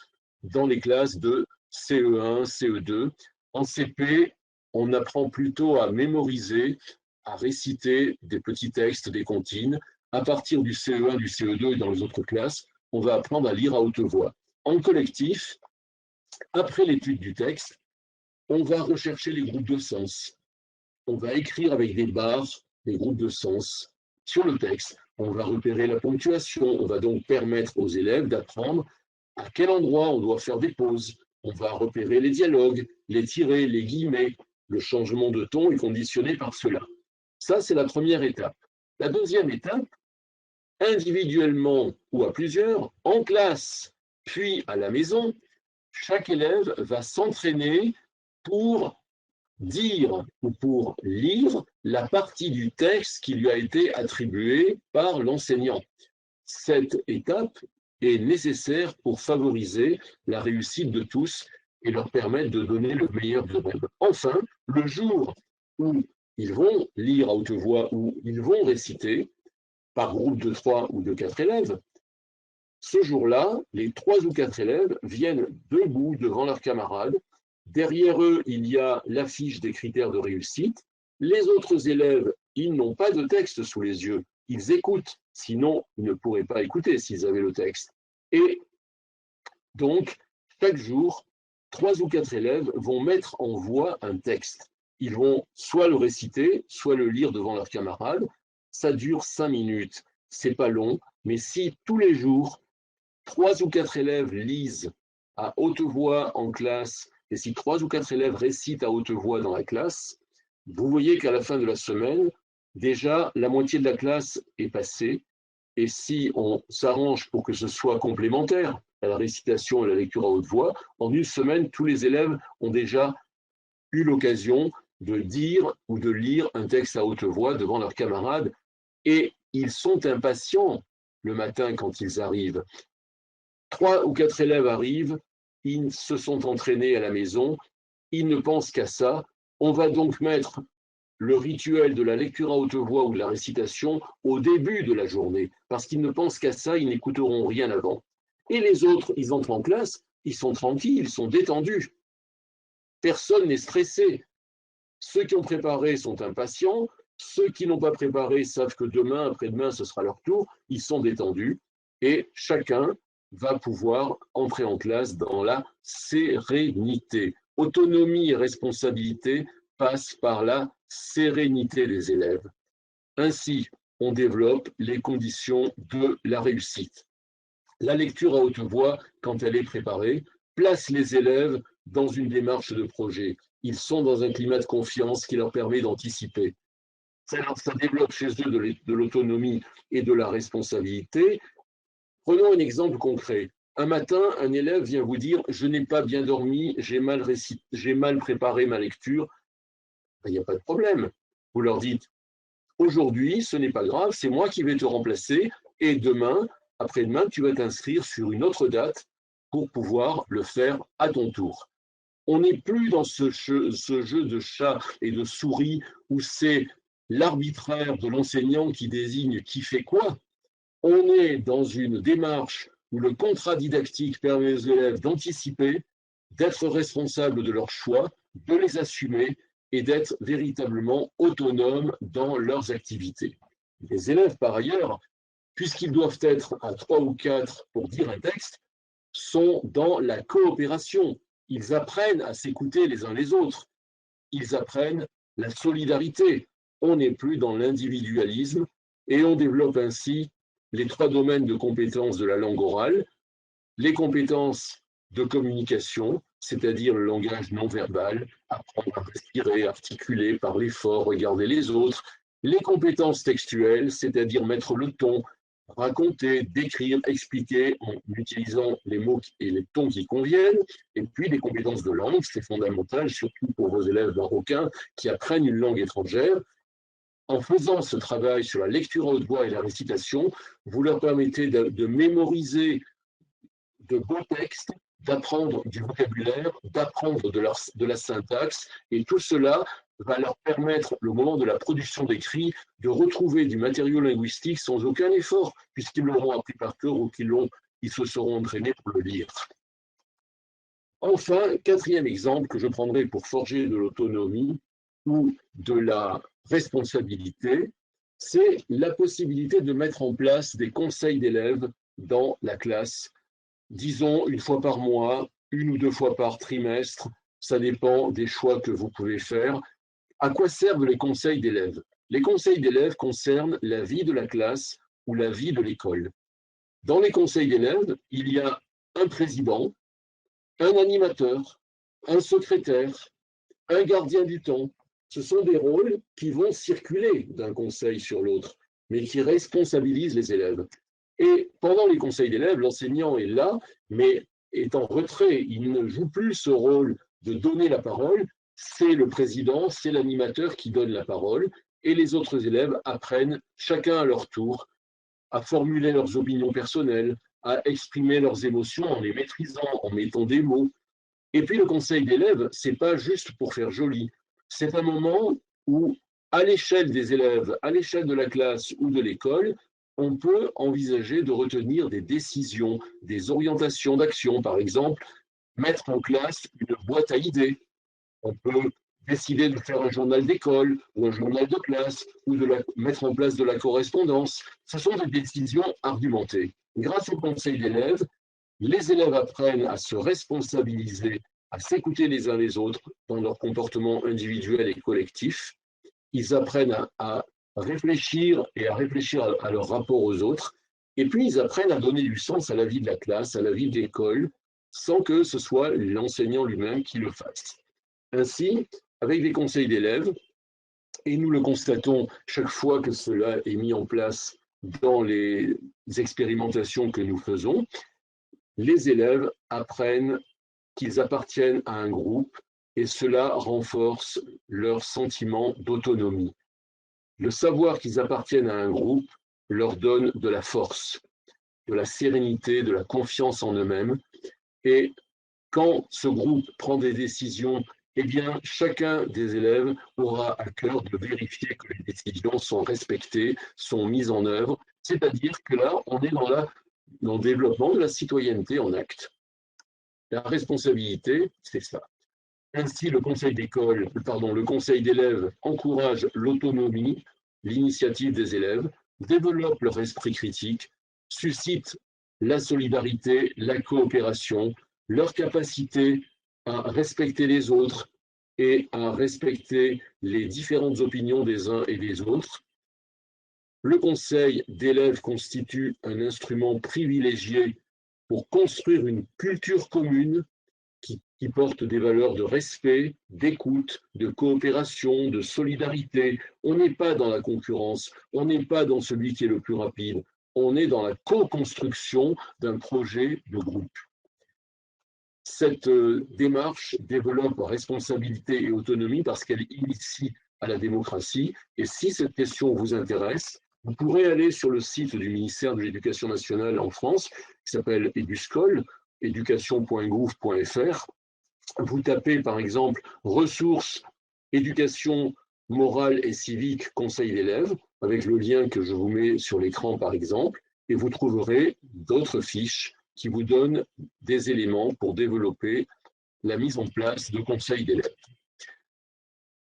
dans les classes de CE1, CE2? En CP, on apprend plutôt à mémoriser, à réciter des petits textes, des comptines. À partir du CE1, du CE2 et dans les autres classes, on va apprendre à lire à haute voix. En collectif, après l'étude du texte, on va rechercher les groupes de sens. On va écrire avec des barres les groupes de sens sur le texte. On va repérer la ponctuation. On va donc permettre aux élèves d'apprendre à quel endroit on doit faire des pauses. On va repérer les dialogues, les tirets, les guillemets. Le changement de ton est conditionné par cela. Ça, c'est la première étape. La deuxième étape, individuellement ou à plusieurs, en classe, puis à la maison, chaque élève va s'entraîner pour dire ou pour lire la partie du texte qui lui a été attribuée par l'enseignant. Cette étape est nécessaire pour favoriser la réussite de tous et leur permettre de donner le meilleur d'eux-mêmes. Enfin, le jour où ils vont lire à haute voix, où ils vont réciter, par groupe de 3 ou de 4 élèves, ce jour-là, les 3 ou 4 élèves viennent debout devant leurs camarades. Derrière eux, il y a l'affiche des critères de réussite. Les autres élèves, ils n'ont pas de texte sous les yeux. Ils écoutent, sinon ils ne pourraient pas écouter s'ils avaient le texte. Et donc, chaque jour, 3 ou 4 élèves vont mettre en voix un texte. Ils vont soit le réciter, soit le lire devant leurs camarades. Ça dure 5 minutes. C'est pas long, mais si tous les jours, 3 ou 4 élèves lisent à haute voix en classe, et si 3 ou 4 élèves récitent à haute voix dans la classe, vous voyez qu'à la fin de la semaine, déjà, la moitié de la classe est passée, et si on s'arrange pour que ce soit complémentaire à la récitation et à la lecture à haute voix, en une semaine, tous les élèves ont déjà eu l'occasion de dire ou de lire un texte à haute voix devant leurs camarades, et ils sont impatients le matin quand ils arrivent. 3 ou 4 élèves arrivent, ils se sont entraînés à la maison, ils ne pensent qu'à ça. On va donc mettre le rituel de la lecture à haute voix ou de la récitation au début de la journée, parce qu'ils ne pensent qu'à ça, ils n'écouteront rien avant. Et les autres, ils entrent en classe, ils sont tranquilles, ils sont détendus. Personne n'est stressé. Ceux qui ont préparé sont impatients, ceux qui n'ont pas préparé savent que demain, après-demain, ce sera leur tour, ils sont détendus, et chacun va pouvoir entrer en classe dans la sérénité. Autonomie et responsabilité passent par la sérénité des élèves. Ainsi, on développe les conditions de la réussite. La lecture à haute voix, quand elle est préparée, place les élèves dans une démarche de projet. Ils sont dans un climat de confiance qui leur permet d'anticiper. Ça développe chez eux de l'autonomie et de la responsabilité. Prenons un exemple concret. Un matin, un élève vient vous dire « Je n'ai pas bien dormi, j'ai mal préparé ma lecture ». Il n'y a pas de problème. Vous leur dites « Aujourd'hui, ce n'est pas grave, c'est moi qui vais te remplacer et demain, après-demain, tu vas t'inscrire sur une autre date pour pouvoir le faire à ton tour. » On n'est plus dans ce jeu de chat et de souris où c'est l'arbitraire de l'enseignant qui désigne qui fait quoi. On est dans une démarche où le contrat didactique permet aux élèves d'anticiper, d'être responsables de leurs choix, de les assumer et d'être véritablement autonomes dans leurs activités. Les élèves, par ailleurs, puisqu'ils doivent être à 3 ou 4 pour dire un texte, sont dans la coopération. Ils apprennent à s'écouter les uns les autres. Ils apprennent la solidarité. On n'est plus dans l'individualisme et on développe ainsi les 3 domaines de compétences de la langue orale, les compétences de communication, c'est-à-dire le langage non verbal, apprendre à respirer, articuler, parler fort, regarder les autres, les compétences textuelles, c'est-à-dire mettre le ton, raconter, décrire, expliquer en utilisant les mots et les tons qui conviennent, et puis les compétences de langue, c'est fondamental, surtout pour vos élèves marocains qui apprennent une langue étrangère. En faisant ce travail sur la lecture à haute voix et la récitation, vous leur permettez de mémoriser de beaux textes, d'apprendre du vocabulaire, d'apprendre de la syntaxe, et tout cela va leur permettre, au moment de la production d'écrits, de retrouver du matériau linguistique sans aucun effort, puisqu'ils l'auront appris par cœur ou qu'ils se seront entraînés pour le lire. Enfin, 4e exemple que je prendrai pour forger de l'autonomie ou de la responsabilité, c'est la possibilité de mettre en place des conseils d'élèves dans la classe, disons 1 fois par mois, 1 ou 2 fois par trimestre, ça dépend des choix que vous pouvez faire. À quoi servent les conseils d'élèves? Les conseils d'élèves concernent la vie de la classe ou la vie de l'école. Dans les conseils d'élèves, il y a un président, un animateur, un secrétaire, un gardien du temps. Ce sont des rôles qui vont circuler d'un conseil sur l'autre, mais qui responsabilisent les élèves. Et pendant les conseils d'élèves, l'enseignant est là, mais est en retrait. Il ne joue plus ce rôle de donner la parole. C'est le président, c'est l'animateur qui donne la parole, et les autres élèves apprennent, chacun à leur tour, à formuler leurs opinions personnelles, à exprimer leurs émotions en les maîtrisant, en mettant des mots. Et puis le conseil d'élèves, c'est pas juste pour faire joli. C'est un moment où, à l'échelle des élèves, à l'échelle de la classe ou de l'école, on peut envisager de retenir des décisions, des orientations d'action. Par exemple, mettre en classe une boîte à idées. On peut décider de faire un journal d'école ou un journal de classe ou mettre en place de la correspondance. Ce sont des décisions argumentées. Grâce au conseil d'élèves, les élèves apprennent à se responsabiliser, à s'écouter les uns les autres dans leur comportement individuel et collectif. Ils apprennent à réfléchir et à réfléchir à leur rapport aux autres. Et puis, ils apprennent à donner du sens à la vie de la classe, à la vie de l'école, sans que ce soit l'enseignant lui-même qui le fasse. Ainsi, avec des conseils d'élèves, et nous le constatons chaque fois que cela est mis en place dans les expérimentations que nous faisons, les élèves apprennent qu'ils appartiennent à un groupe et cela renforce leur sentiment d'autonomie. Le savoir qu'ils appartiennent à un groupe leur donne de la force, de la sérénité, de la confiance en eux-mêmes. Et quand ce groupe prend des décisions, eh bien, chacun des élèves aura à cœur de vérifier que les décisions sont respectées, sont mises en œuvre. C'est-à-dire que là, on est dans le développement de la citoyenneté en acte. La responsabilité, c'est ça. Ainsi, le conseil d'élèves encourage l'autonomie, l'initiative des élèves, développe leur esprit critique, suscite la solidarité, la coopération, leur capacité à respecter les autres et à respecter les différentes opinions des uns et des autres. Le conseil d'élèves constitue un instrument privilégié pour construire une culture commune qui porte des valeurs de respect, d'écoute, de coopération, de solidarité. On n'est pas dans la concurrence, on n'est pas dans celui qui est le plus rapide, on est dans la co-construction d'un projet de groupe. Cette démarche développe responsabilité et autonomie parce qu'elle initie à la démocratie. Et si cette question vous intéresse, vous pourrez aller sur le site du ministère de l'Éducation nationale en France, qui s'appelle Eduscol, education.gouv.fr. Vous tapez par exemple ressources, éducation morale et civique, conseil d'élèves, avec le lien que je vous mets sur l'écran par exemple, et vous trouverez d'autres fiches qui vous donnent des éléments pour développer la mise en place de conseils d'élèves.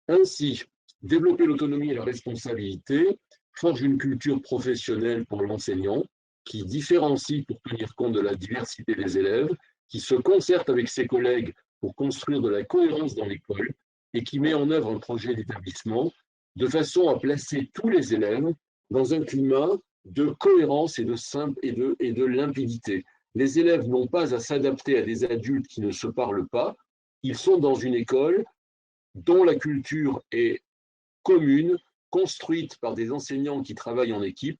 Ainsi, développer l'autonomie et la responsabilité forge une culture professionnelle pour l'enseignant qui différencie pour tenir compte de la diversité des élèves, qui se concerte avec ses collègues pour construire de la cohérence dans l'école et qui met en œuvre un projet d'établissement de façon à placer tous les élèves dans un climat de cohérence et de limpidité. Les élèves n'ont pas à s'adapter à des adultes qui ne se parlent pas. Ils sont dans une école dont la culture est commune, construite par des enseignants qui travaillent en équipe,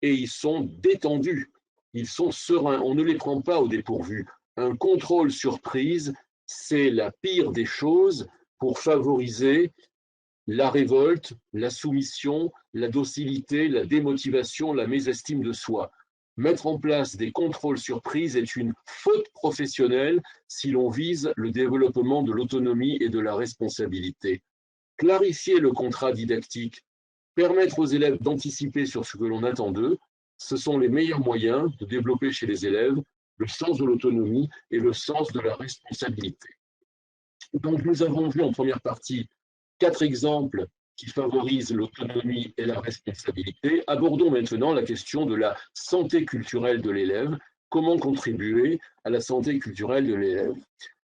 et ils sont détendus, ils sont sereins, on ne les prend pas au dépourvu. Un contrôle surprise, c'est la pire des choses pour favoriser la révolte, la soumission, la docilité, la démotivation, la mésestime de soi. Mettre en place des contrôles surprises est une faute professionnelle si l'on vise le développement de l'autonomie et de la responsabilité. Clarifier le contrat didactique, permettre aux élèves d'anticiper sur ce que l'on attend d'eux, ce sont les meilleurs moyens de développer chez les élèves le sens de l'autonomie et le sens de la responsabilité. Donc nous avons vu en première partie 4 exemples qui favorisent l'autonomie et la responsabilité. Abordons maintenant la question de la santé culturelle de l'élève. Comment contribuer à la santé culturelle de l'élève?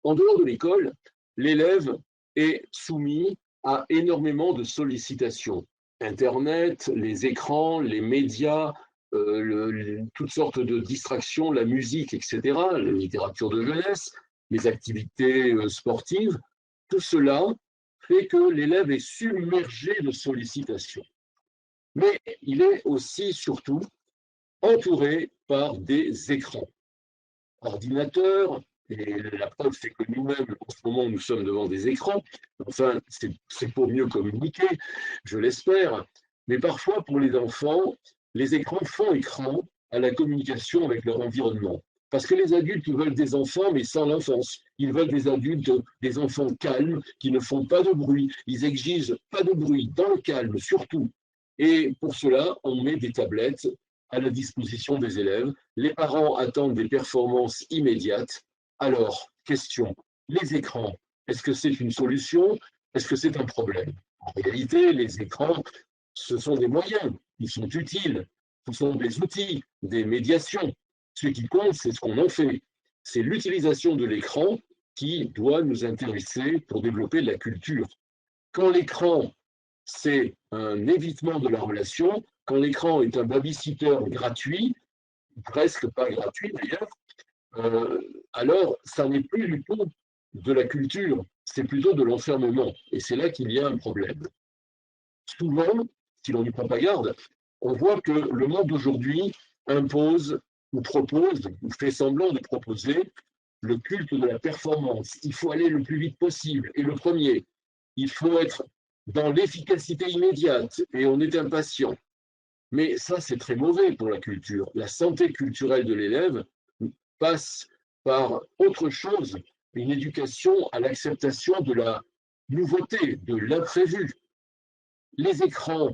En dehors de l'école, l'élève est soumis à énormément de sollicitations. Internet, les écrans, les médias, toutes sortes de distractions, la musique, etc., la littérature de jeunesse, les activités sportives, tout cela fait que l'élève est submergé de sollicitations. Mais il est aussi, surtout, entouré par des écrans. Ordinateurs, et la preuve, c'est que nous-mêmes, en ce moment, nous sommes devant des écrans. Enfin, c'est pour mieux communiquer, je l'espère. Mais parfois, pour les enfants, les écrans font écran à la communication avec leur environnement. Parce que les adultes veulent des enfants, mais sans l'enfance. Ils veulent des adultes, des enfants calmes, qui ne font pas de bruit. Ils exigent pas de bruit, dans le calme, surtout. Et pour cela, on met des tablettes à la disposition des élèves. Les parents attendent des performances immédiates. Alors, question, les écrans, est-ce que c'est une solution? Est-ce que c'est un problème? En réalité, les écrans, ce sont des moyens, ils sont utiles, ce sont des outils, des médiations. Ce qui compte, c'est ce qu'on en fait. C'est l'utilisation de l'écran qui doit nous intéresser pour développer la culture. Quand l'écran, c'est un évitement de la relation, quand l'écran est un babysitter gratuit, presque pas gratuit d'ailleurs, alors ça n'est plus du tout de la culture, c'est plutôt de l'enfermement. Et c'est là qu'il y a un problème. Souvent, si l'on n'y prend pas garde, on voit que le monde d'aujourd'hui impose ou propose, ou fait semblant de proposer, le culte de la performance. Il faut aller le plus vite possible. Et le premier, il faut être dans l'efficacité immédiate et on est impatient. Mais ça, c'est très mauvais pour la culture. La santé culturelle de l'élève passe par autre chose, une éducation à l'acceptation de la nouveauté, de l'imprévu. Les écrans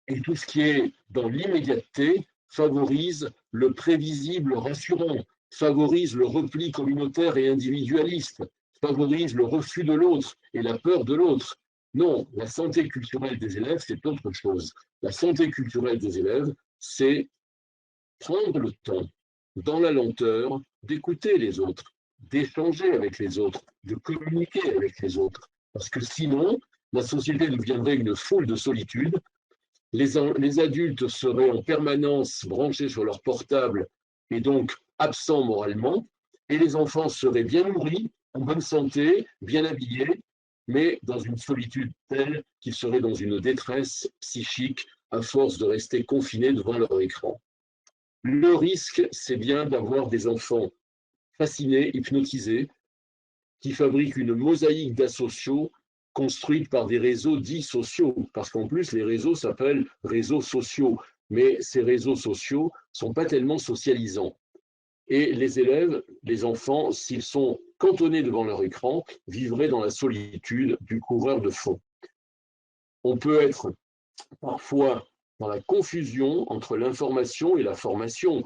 et tout ce qui est dans l'immédiateté favorise le prévisible rassurant, favorise le repli communautaire et individualiste, favorise le refus de l'autre et la peur de l'autre. Non, la santé culturelle des élèves, c'est autre chose. La santé culturelle des élèves, c'est prendre le temps, dans la lenteur, d'écouter les autres, d'échanger avec les autres, de communiquer avec les autres. Parce que sinon, la société deviendrait une foule de solitude. Les adultes seraient en permanence branchés sur leur portable et donc absents moralement, et les enfants seraient bien nourris, en bonne santé, bien habillés, mais dans une solitude telle qu'ils seraient dans une détresse psychique à force de rester confinés devant leur écran. Le risque, c'est bien d'avoir des enfants fascinés, hypnotisés, qui fabriquent une mosaïque d'asociaux construite par des réseaux dits sociaux, parce qu'en plus, les réseaux s'appellent réseaux sociaux, mais ces réseaux sociaux ne sont pas tellement socialisants. Et les élèves, les enfants, s'ils sont cantonnés devant leur écran, vivraient dans la solitude du coureur de fond. On peut être parfois dans la confusion entre l'information et la formation.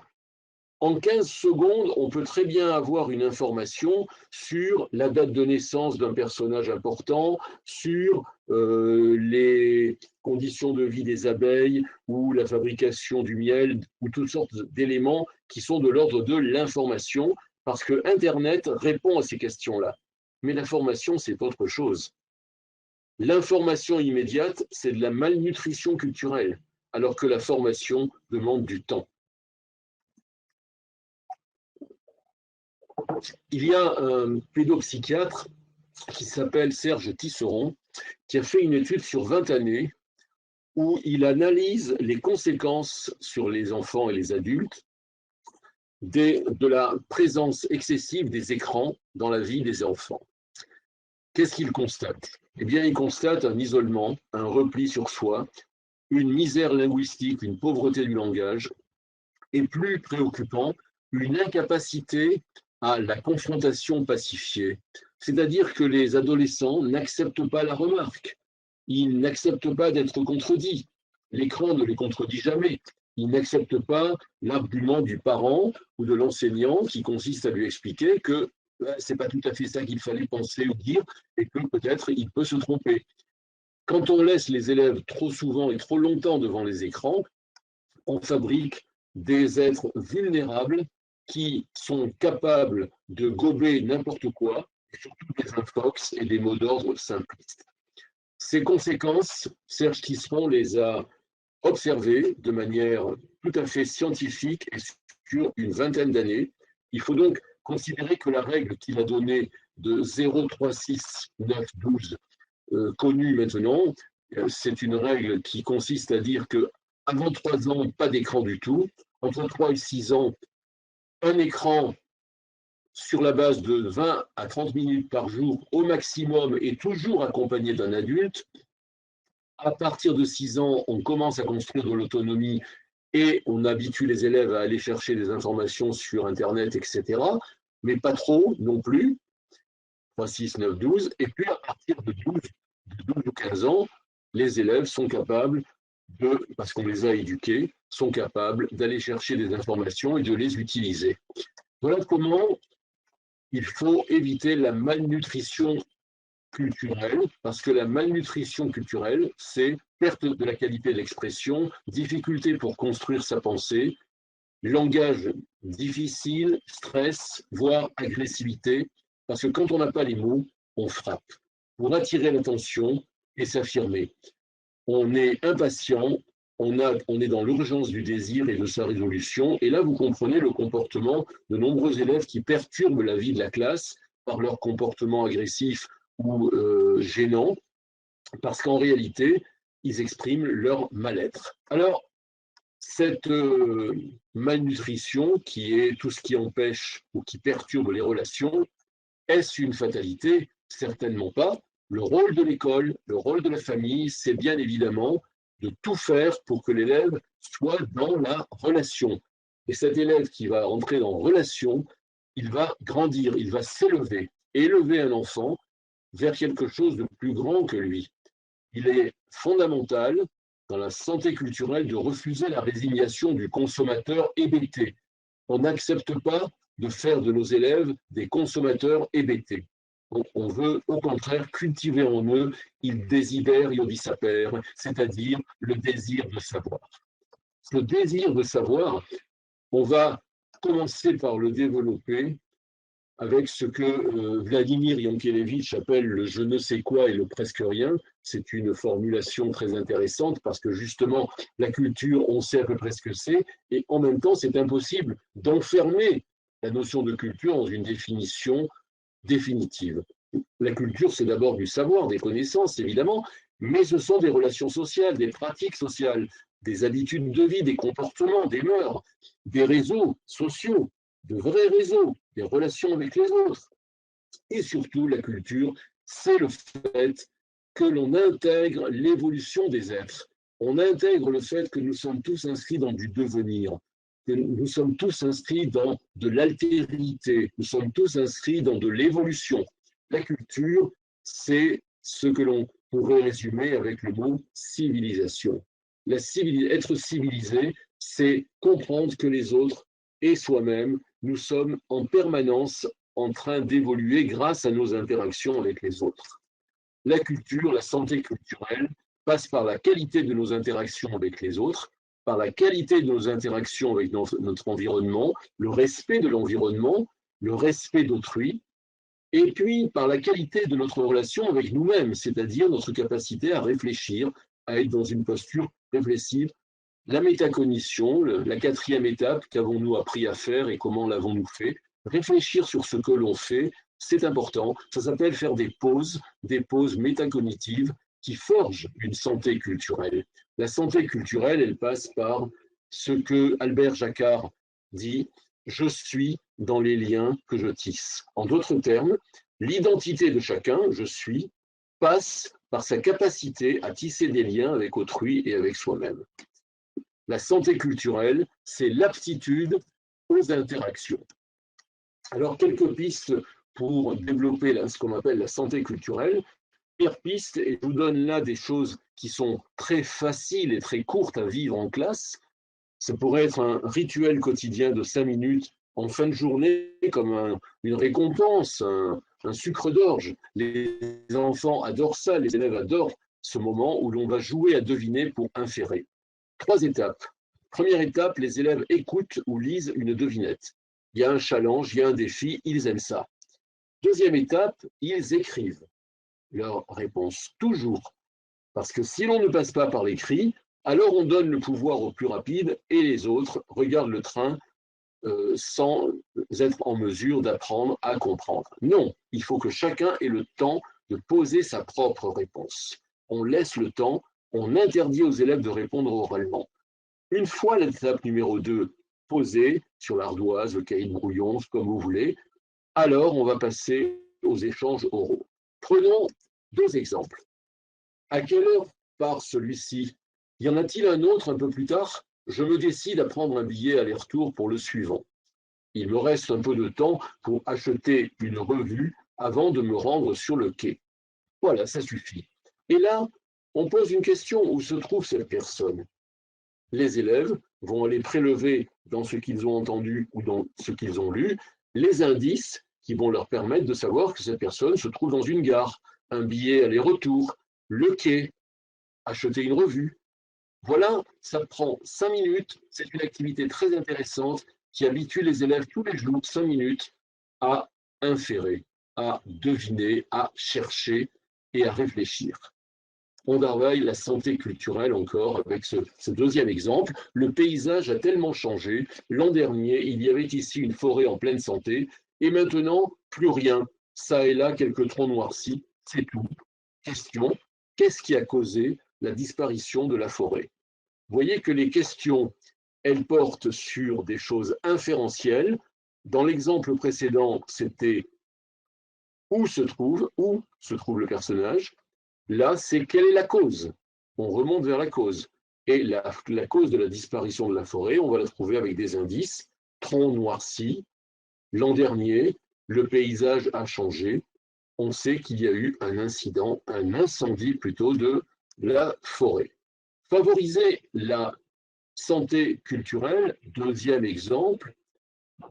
En 15 secondes, on peut très bien avoir une information sur la date de naissance d'un personnage important, sur les conditions de vie des abeilles ou la fabrication du miel ou toutes sortes d'éléments qui sont de l'ordre de l'information, parce que Internet répond à ces questions-là. Mais l'information, c'est autre chose. L'information immédiate, c'est de la malnutrition culturelle, alors que la formation demande du temps. Il y a un pédopsychiatre qui s'appelle Serge Tisserand, qui a fait une étude sur 20 années où il analyse les conséquences sur les enfants et les adultes de la présence excessive des écrans dans la vie des enfants. Qu'est-ce qu'il constate? Eh bien, il constate un isolement, un repli sur soi, une misère linguistique, une pauvreté du langage, et plus préoccupant, une incapacité à la confrontation pacifiée. C'est-à-dire que les adolescents n'acceptent pas la remarque, ils n'acceptent pas d'être contredits. L'écran ne les contredit jamais. Ils n'acceptent pas l'argument du parent ou de l'enseignant qui consiste à lui expliquer que c'est pas tout à fait ça qu'il fallait penser ou dire et que peut-être il peut se tromper. Quand on laisse les élèves trop souvent et trop longtemps devant les écrans, on fabrique des êtres vulnérables qui sont capables de gober n'importe quoi, et surtout des infox et des mots d'ordre simplistes. Ces conséquences, Serge Tisserand les a observées de manière tout à fait scientifique et sur une vingtaine d'années. Il faut donc considérer que la règle qu'il a donnée de 0, 3, 6, 9, 12, connue maintenant, c'est une règle qui consiste à dire que avant 3 ans, pas d'écran du tout. Entre 3 et 6 ans, un écran sur la base de 20 à 30 minutes par jour au maximum et toujours accompagné d'un adulte. À partir de 6 ans, on commence à construire de l'autonomie et on habitue les élèves à aller chercher des informations sur Internet, etc. Mais pas trop non plus. 3, 6, 9, 12. Et puis à partir de 12 ou 15 ans, les élèves sont capables parce qu'on les a éduqués, sont capables d'aller chercher des informations et de les utiliser. Voilà comment il faut éviter la malnutrition culturelle, parce que la malnutrition culturelle, c'est perte de la qualité de l'expression, difficulté pour construire sa pensée, langage difficile, stress, voire agressivité, parce que quand on n'a pas les mots, on frappe pour attirer l'attention et s'affirmer. On est impatient, on est dans l'urgence du désir et de sa résolution. Et là, vous comprenez le comportement de nombreux élèves qui perturbent la vie de la classe par leur comportement agressif ou gênant, parce qu'en réalité, ils expriment leur mal-être. Alors, cette malnutrition, qui est tout ce qui empêche ou qui perturbe les relations, est-ce une fatalité? Certainement pas. Le rôle de l'école, le rôle de la famille, c'est bien évidemment de tout faire pour que l'élève soit dans la relation. Et cet élève qui va entrer dans relation, il va grandir, il va s'élever, élever un enfant vers quelque chose de plus grand que lui. Il est fondamental dans la santé culturelle de refuser la résignation du consommateur hébété. On n'accepte pas de faire de nos élèves des consommateurs hébétés. On veut au contraire cultiver en eux il desiderio di sapere, c'est-à-dire le désir de savoir. Ce désir de savoir, on va commencer par le développer avec ce que Vladimir Yankelevitch appelle le je ne sais quoi et le presque rien. C'est une formulation très intéressante parce que justement, la culture, on sait à peu près ce que c'est, et en même temps, c'est impossible d'enfermer la notion de culture dans une définition définitive. La culture, c'est d'abord du savoir, des connaissances, évidemment, mais ce sont des relations sociales, des pratiques sociales, des habitudes de vie, des comportements, des mœurs, des réseaux sociaux, de vrais réseaux, des relations avec les autres. Et surtout, la culture, c'est le fait que l'on intègre l'évolution des êtres. On intègre le fait que nous sommes tous inscrits dans du devenir, que nous sommes tous inscrits dans de l'altérité, nous sommes tous inscrits dans de l'évolution. La culture, c'est ce que l'on pourrait résumer avec le mot civilisation. Être civilisé, c'est comprendre que les autres et soi-même, nous sommes en permanence en train d'évoluer grâce à nos interactions avec les autres. La culture, la santé culturelle, passe par la qualité de nos interactions avec les autres, par la qualité de nos interactions avec notre environnement, le respect de l'environnement, le respect d'autrui, et puis par la qualité de notre relation avec nous-mêmes, c'est-à-dire notre capacité à réfléchir, à être dans une posture réflexive. La métacognition, la quatrième étape, qu'avons-nous appris à faire et comment l'avons-nous fait? Réfléchir sur ce que l'on fait, c'est important. Ça s'appelle faire des pauses métacognitives qui forgent une santé culturelle. La santé culturelle, elle passe par ce que Albert Jacquard dit, je suis dans les liens que je tisse. En d'autres termes, l'identité de chacun, je suis, passe par sa capacité à tisser des liens avec autrui et avec soi-même. La santé culturelle, c'est l'aptitude aux interactions. Alors, quelques pistes pour développer ce qu'on appelle la santé culturelle. Première piste, et je vous donne là des choses qui sont très faciles et très courtes à vivre en classe. Ça pourrait être un rituel quotidien de 5 minutes en fin de journée, comme une récompense, un sucre d'orge. Les enfants adorent ça, les élèves adorent ce moment où l'on va jouer à deviner pour inférer. 3 étapes. Première étape, les élèves écoutent ou lisent une devinette. Il y a un challenge, il y a un défi, ils aiment ça. Deuxième étape, ils écrivent leur réponse, toujours. Parce que si l'on ne passe pas par l'écrit, alors on donne le pouvoir au plus rapide et les autres regardent le train sans être en mesure d'apprendre à comprendre. Non, il faut que chacun ait le temps de poser sa propre réponse. On laisse le temps, on interdit aux élèves de répondre oralement. Une fois l'étape numéro 2 posée sur l'ardoise, le cahier de brouillon, comme vous voulez, alors on va passer aux échanges oraux. Prenons 2 exemples. À quelle heure part celui-ci? Y en a-t-il un autre un peu plus tard? Je me décide à prendre un billet aller-retour pour le suivant. Il me reste un peu de temps pour acheter une revue avant de me rendre sur le quai. Voilà, ça suffit. Et là, on pose une question, où se trouve cette personne? Les élèves vont aller prélever dans ce qu'ils ont entendu ou dans ce qu'ils ont lu les indices qui vont leur permettre de savoir que cette personne se trouve dans une gare, un billet aller-retour, le quai, acheter une revue. Voilà, ça prend 5 minutes, c'est une activité très intéressante qui habitue les élèves tous les jours, 5 minutes, à inférer, à deviner, à chercher et à réfléchir. On travaille la santé culturelle encore avec ce deuxième exemple. Le paysage a tellement changé. L'an dernier, il y avait ici une forêt en pleine santé et maintenant, plus rien. Ça et là, quelques troncs noircis, c'est tout. Question, qu'est-ce qui a causé la disparition de la forêt? Vous voyez que les questions, elles portent sur des choses inférentielles. Dans l'exemple précédent, c'était où se trouve le personnage. Là, c'est quelle est la cause? On remonte vers la cause. Et la cause de la disparition de la forêt, on va la trouver avec des indices. Tronc noirci, l'an dernier, le paysage a changé. On sait qu'il y a eu un incident, un incendie plutôt de la forêt. Favoriser la santé culturelle, deuxième exemple,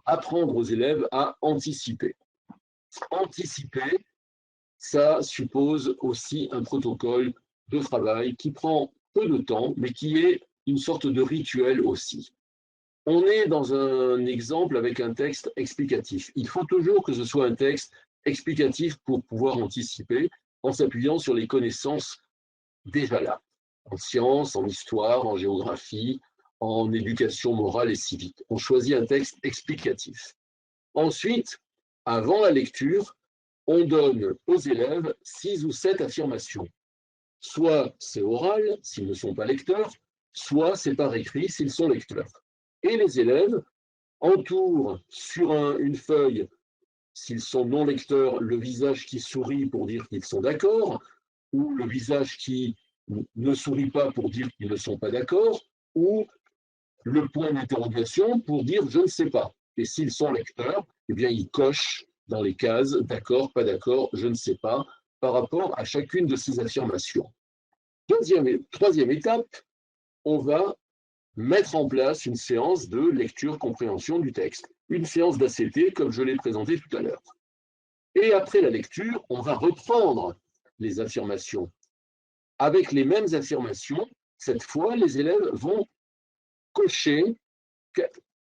apprendre aux élèves à anticiper. Anticiper, ça suppose aussi un protocole de travail qui prend peu de temps, mais qui est une sorte de rituel aussi. On est dans un exemple avec un texte explicatif. Il faut toujours que ce soit un texte explicatif pour pouvoir anticiper en s'appuyant sur les connaissances déjà là, en sciences, en histoire, en géographie, en éducation morale et civique. On choisit un texte explicatif. Ensuite, avant la lecture, on donne aux élèves 6 ou 7 affirmations. Soit c'est oral, s'ils ne sont pas lecteurs, soit c'est par écrit, s'ils sont lecteurs. Et les élèves entourent sur une feuille, s'ils sont non lecteurs, le visage qui sourit pour dire qu'ils sont d'accord, ou le visage qui ne sourit pas pour dire qu'ils ne sont pas d'accord, ou le point d'interrogation pour dire je ne sais pas. Et s'ils sont lecteurs, eh bien ils cochent dans les cases d'accord, pas d'accord, je ne sais pas, par rapport à chacune de ces affirmations. Troisième étape, on va mettre en place une séance de lecture-compréhension du texte, une séance d'ACT comme je l'ai présenté tout à l'heure. Et après la lecture, on va reprendre les affirmations. Avec les mêmes affirmations, cette fois, les élèves vont cocher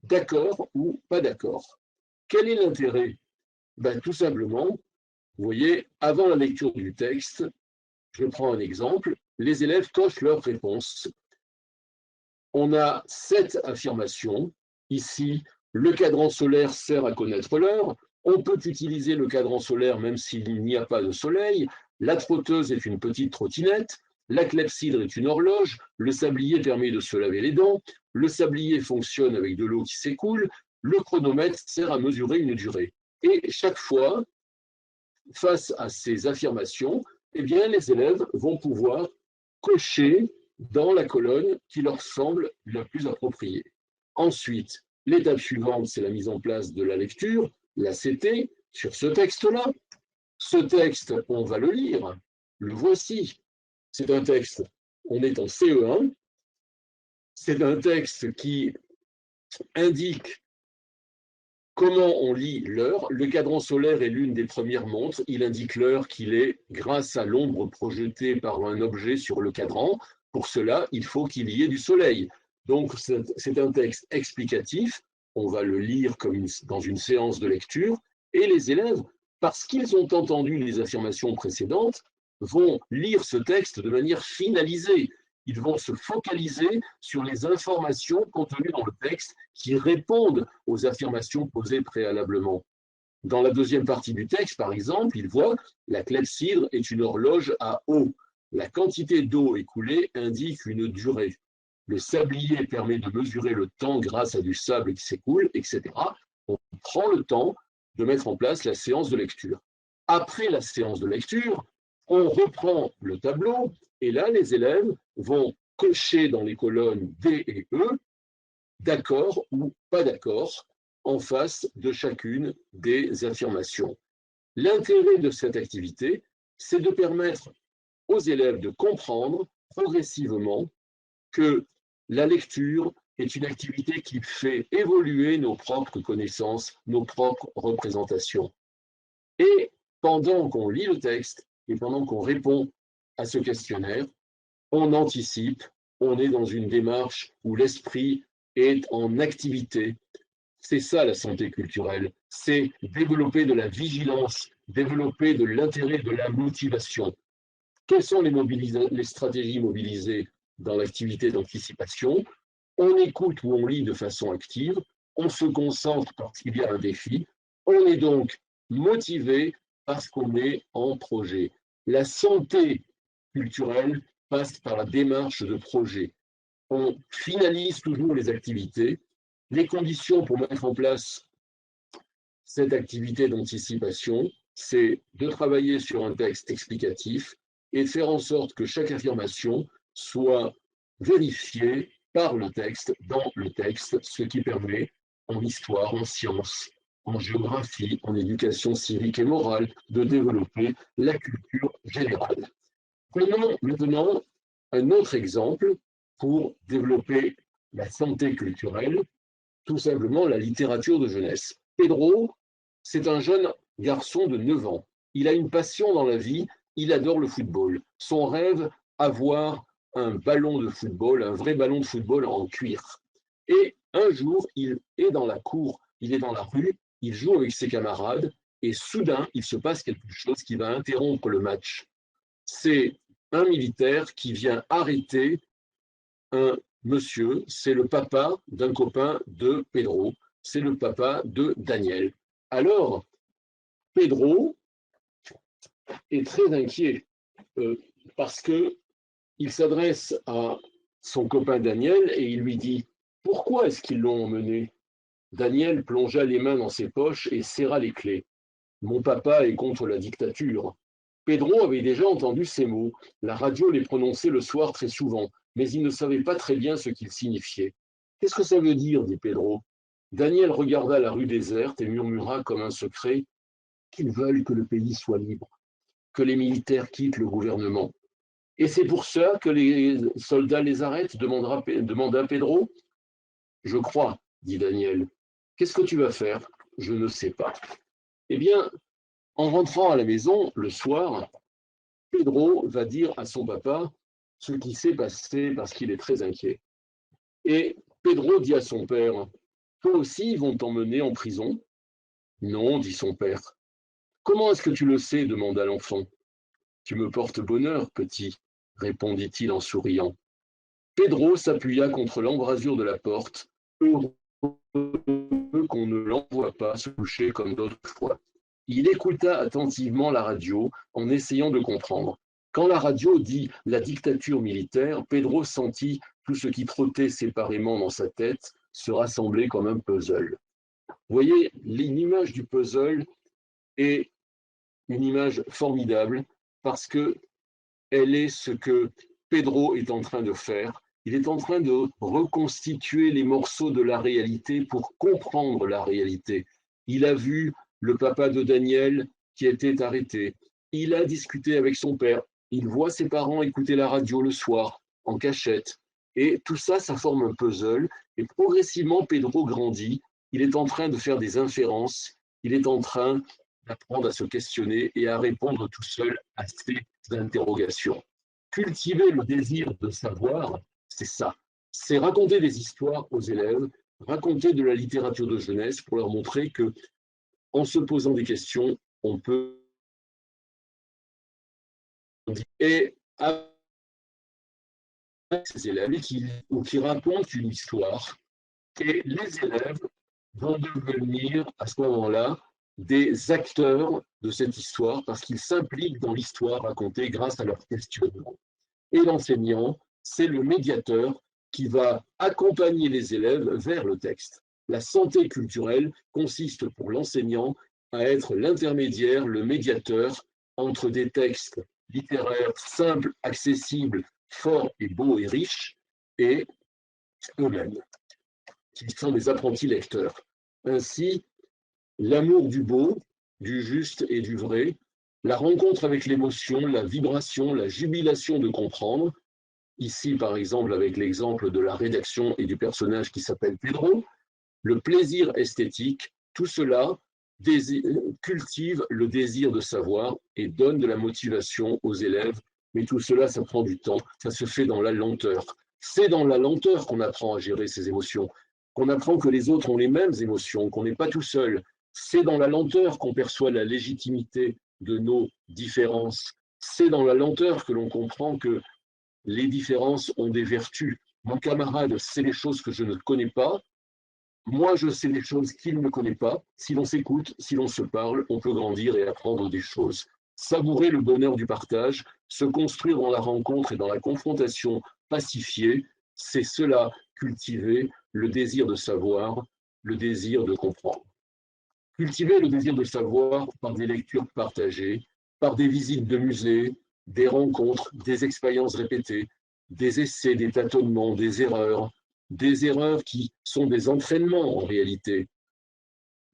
d'accord ou pas d'accord. Quel est l'intérêt? Ben, tout simplement Vous voyez, avant la lecture du texte, je prends un exemple, les élèves cochent leurs réponses. On a 7 affirmations. Ici, le cadran solaire sert à connaître l'heure. On peut utiliser le cadran solaire même s'il n'y a pas de soleil. La trotteuse est une petite trottinette. La clepsydre est une horloge. Le sablier permet de se laver les dents. Le sablier fonctionne avec de l'eau qui s'écoule. Le chronomètre sert à mesurer une durée. Et chaque fois, face à ces affirmations, eh bien, les élèves vont pouvoir cocher dans la colonne qui leur semble la plus appropriée. Ensuite, l'étape suivante, c'est la mise en place de la lecture, la CT, sur ce texte-là. Ce texte, on va le lire. Le voici. C'est un texte, on est en CE1. C'est un texte qui indique comment on lit l'heure. Le cadran solaire est l'une des premières montres. Il indique l'heure qu'il est grâce à l'ombre projetée par un objet sur le cadran. Pour cela, il faut qu'il y ait du soleil. Donc, c'est un texte explicatif. On va le lire comme dans une séance de lecture. Et les élèves, parce qu'ils ont entendu les affirmations précédentes, vont lire ce texte de manière finalisée. Ils vont se focaliser sur les informations contenues dans le texte qui répondent aux affirmations posées préalablement. Dans la deuxième partie du texte, par exemple, ils voient la clepsydre est une horloge à eau. La quantité d'eau écoulée indique une durée. Le sablier permet de mesurer le temps grâce à du sable qui s'écoule, etc. On prend le temps de mettre en place la séance de lecture. Après la séance de lecture, on reprend le tableau et là, les élèves vont cocher dans les colonnes D et E, d'accord ou pas d'accord, en face de chacune des affirmations. L'intérêt de cette activité, c'est de permettre aux élèves de comprendre progressivement que la lecture est une activité qui fait évoluer nos propres connaissances, nos propres représentations. Et pendant qu'on lit le texte et pendant qu'on répond à ce questionnaire, on anticipe, on est dans une démarche où l'esprit est en activité. C'est ça la santé culturelle, c'est développer de la vigilance, développer de l'intérêt, de la motivation. Quelles sont les stratégies mobilisées dans l'activité d'anticipation? On écoute ou on lit de façon active, on se concentre parce qu'il y a un défi, on est donc motivé parce qu'on est en projet. La santé culturelle passe par la démarche de projet. On finalise toujours les activités. Les conditions pour mettre en place cette activité d'anticipation, c'est de travailler sur un texte explicatif et de faire en sorte que chaque affirmation soit vérifiée par le texte, dans le texte, ce qui permet en histoire, en sciences, en géographie, en éducation civique et morale, de développer la culture générale. Prenons maintenant un autre exemple pour développer la santé culturelle, tout simplement la littérature de jeunesse. Pedro, c'est un jeune garçon de 9 ans. Il a une passion dans la vie, il adore le football. Son rêve, avoir un ballon de football, un vrai ballon de football en cuir. Et un jour, il est dans la cour, il est dans la rue, il joue avec ses camarades, et soudain, il se passe quelque chose qui va interrompre le match. C'est un militaire qui vient arrêter un monsieur, c'est le papa d'un copain de Pedro, c'est le papa de Daniel. Alors, Pedro est très inquiet parce qu'il s'adresse à son copain Daniel et il lui dit « Pourquoi est-ce qu'ils l'ont emmené ?» Daniel plongea les mains dans ses poches et serra les clés. « Mon papa est contre la dictature. » Pedro avait déjà entendu ces mots. La radio les prononçait le soir très souvent, mais il ne savait pas très bien ce qu'ils signifiaient. « Qu'est-ce que ça veut dire » dit Pedro. Daniel regarda la rue déserte et murmura comme un secret qu'ils veulent que le pays soit libre, que les militaires quittent le gouvernement. « Et c'est pour ça que les soldats les arrêtent » demanda Pedro. « Je crois, » dit Daniel. « Qu'est-ce que tu vas faire ?»« Je ne sais pas. » Eh bien, en rentrant à la maison le soir, Pedro va dire à son papa ce qui s'est passé parce qu'il est très inquiet. Et Pedro dit à son père, « Toi aussi, ils vont t'emmener en prison ?» « Non, dit son père. » Comment est-ce que tu le sais demanda l'enfant. Tu me portes bonheur, petit, répondit-il en souriant. Pedro s'appuya contre l'embrasure de la porte, heureux qu'on ne l'envoie pas se coucher comme d'autres fois. Il écouta attentivement la radio en essayant de comprendre. Quand la radio dit la dictature militaire, Pedro sentit tout ce qui trottait séparément dans sa tête se rassembler comme un puzzle. Vous voyez, l'image du puzzle est une image formidable parce que elle est ce que Pedro est en train de faire. Il est en train de reconstituer les morceaux de la réalité pour comprendre la réalité. Il a vu le papa de Daniel qui était arrêté. Il a discuté avec son père. Il voit ses parents écouter la radio le soir, en cachette. Et tout ça, ça forme un puzzle. Et progressivement, Pedro grandit. Il est en train de faire des inférences. Il est en train d'apprendre à se questionner et à répondre tout seul à ces interrogations. Cultiver le désir de savoir, c'est ça. C'est raconter des histoires aux élèves, raconter de la littérature de jeunesse pour leur montrer que, en se posant des questions, on peut. Et avec ces élèves qui racontent une histoire, et les élèves vont devenir à ce moment-là des acteurs de cette histoire parce qu'ils s'impliquent dans l'histoire racontée grâce à leur questionnement. Et l'enseignant, c'est le médiateur qui va accompagner les élèves vers le texte. La santé culturelle consiste pour l'enseignant à être l'intermédiaire, le médiateur entre des textes littéraires simples, accessibles, forts et beaux et riches, et eux-mêmes, qui sont des apprentis lecteurs. Ainsi, l'amour du beau, du juste et du vrai, la rencontre avec l'émotion, la vibration, la jubilation de comprendre, ici par exemple avec l'exemple de la rédaction et du personnage qui s'appelle Pedro, le plaisir esthétique, tout cela cultive le désir de savoir et donne de la motivation aux élèves, mais tout cela, ça prend du temps, ça se fait dans la lenteur. C'est dans la lenteur qu'on apprend à gérer ses émotions, qu'on apprend que les autres ont les mêmes émotions, qu'on n'est pas tout seul. C'est dans la lenteur qu'on perçoit la légitimité de nos différences. C'est dans la lenteur que l'on comprend que les différences ont des vertus. Mon camarade sait les choses que je ne connais pas. Moi, je sais des choses qu'il ne connaît pas. Si l'on s'écoute, si l'on se parle, on peut grandir et apprendre des choses. Savourer le bonheur du partage, se construire dans la rencontre et dans la confrontation pacifiée, c'est cela, cultiver le désir de savoir, le désir de comprendre. Cultiver le désir de savoir par des lectures partagées, par des visites de musées, des rencontres, des expériences répétées, des essais, des tâtonnements, des erreurs qui sont des entraînements en réalité.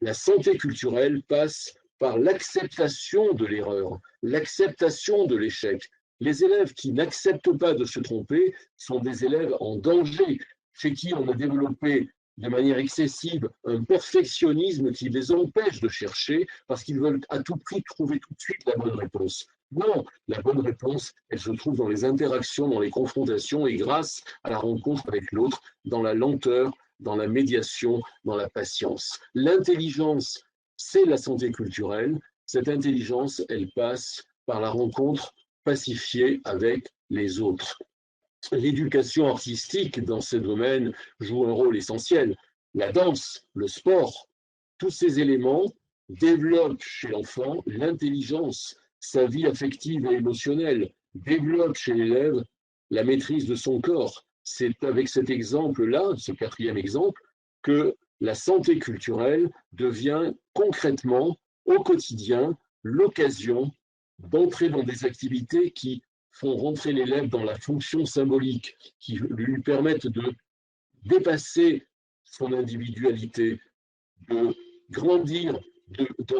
La santé culturelle passe par l'acceptation de l'erreur, l'acceptation de l'échec. Les élèves qui n'acceptent pas de se tromper sont des élèves en danger, chez qui on a développé de manière excessive un perfectionnisme qui les empêche de chercher parce qu'ils veulent à tout prix trouver tout de suite la bonne réponse. Non, la bonne réponse, elle se trouve dans les interactions, dans les confrontations et grâce à la rencontre avec l'autre, dans la lenteur, dans la médiation, dans la patience. L'intelligence, c'est la santé culturelle. Cette intelligence, elle passe par la rencontre pacifiée avec les autres. L'éducation artistique dans ce domaine joue un rôle essentiel. La danse, le sport, tous ces éléments développent chez l'enfant l'intelligence, sa vie affective et émotionnelle, développent chez l'élève la maîtrise de son corps. C'est avec cet exemple-là, ce quatrième exemple, que la santé culturelle devient concrètement, au quotidien, l'occasion d'entrer dans des activités qui font rentrer l'élève dans la fonction symbolique, qui lui permettent de dépasser son individualité, de grandir,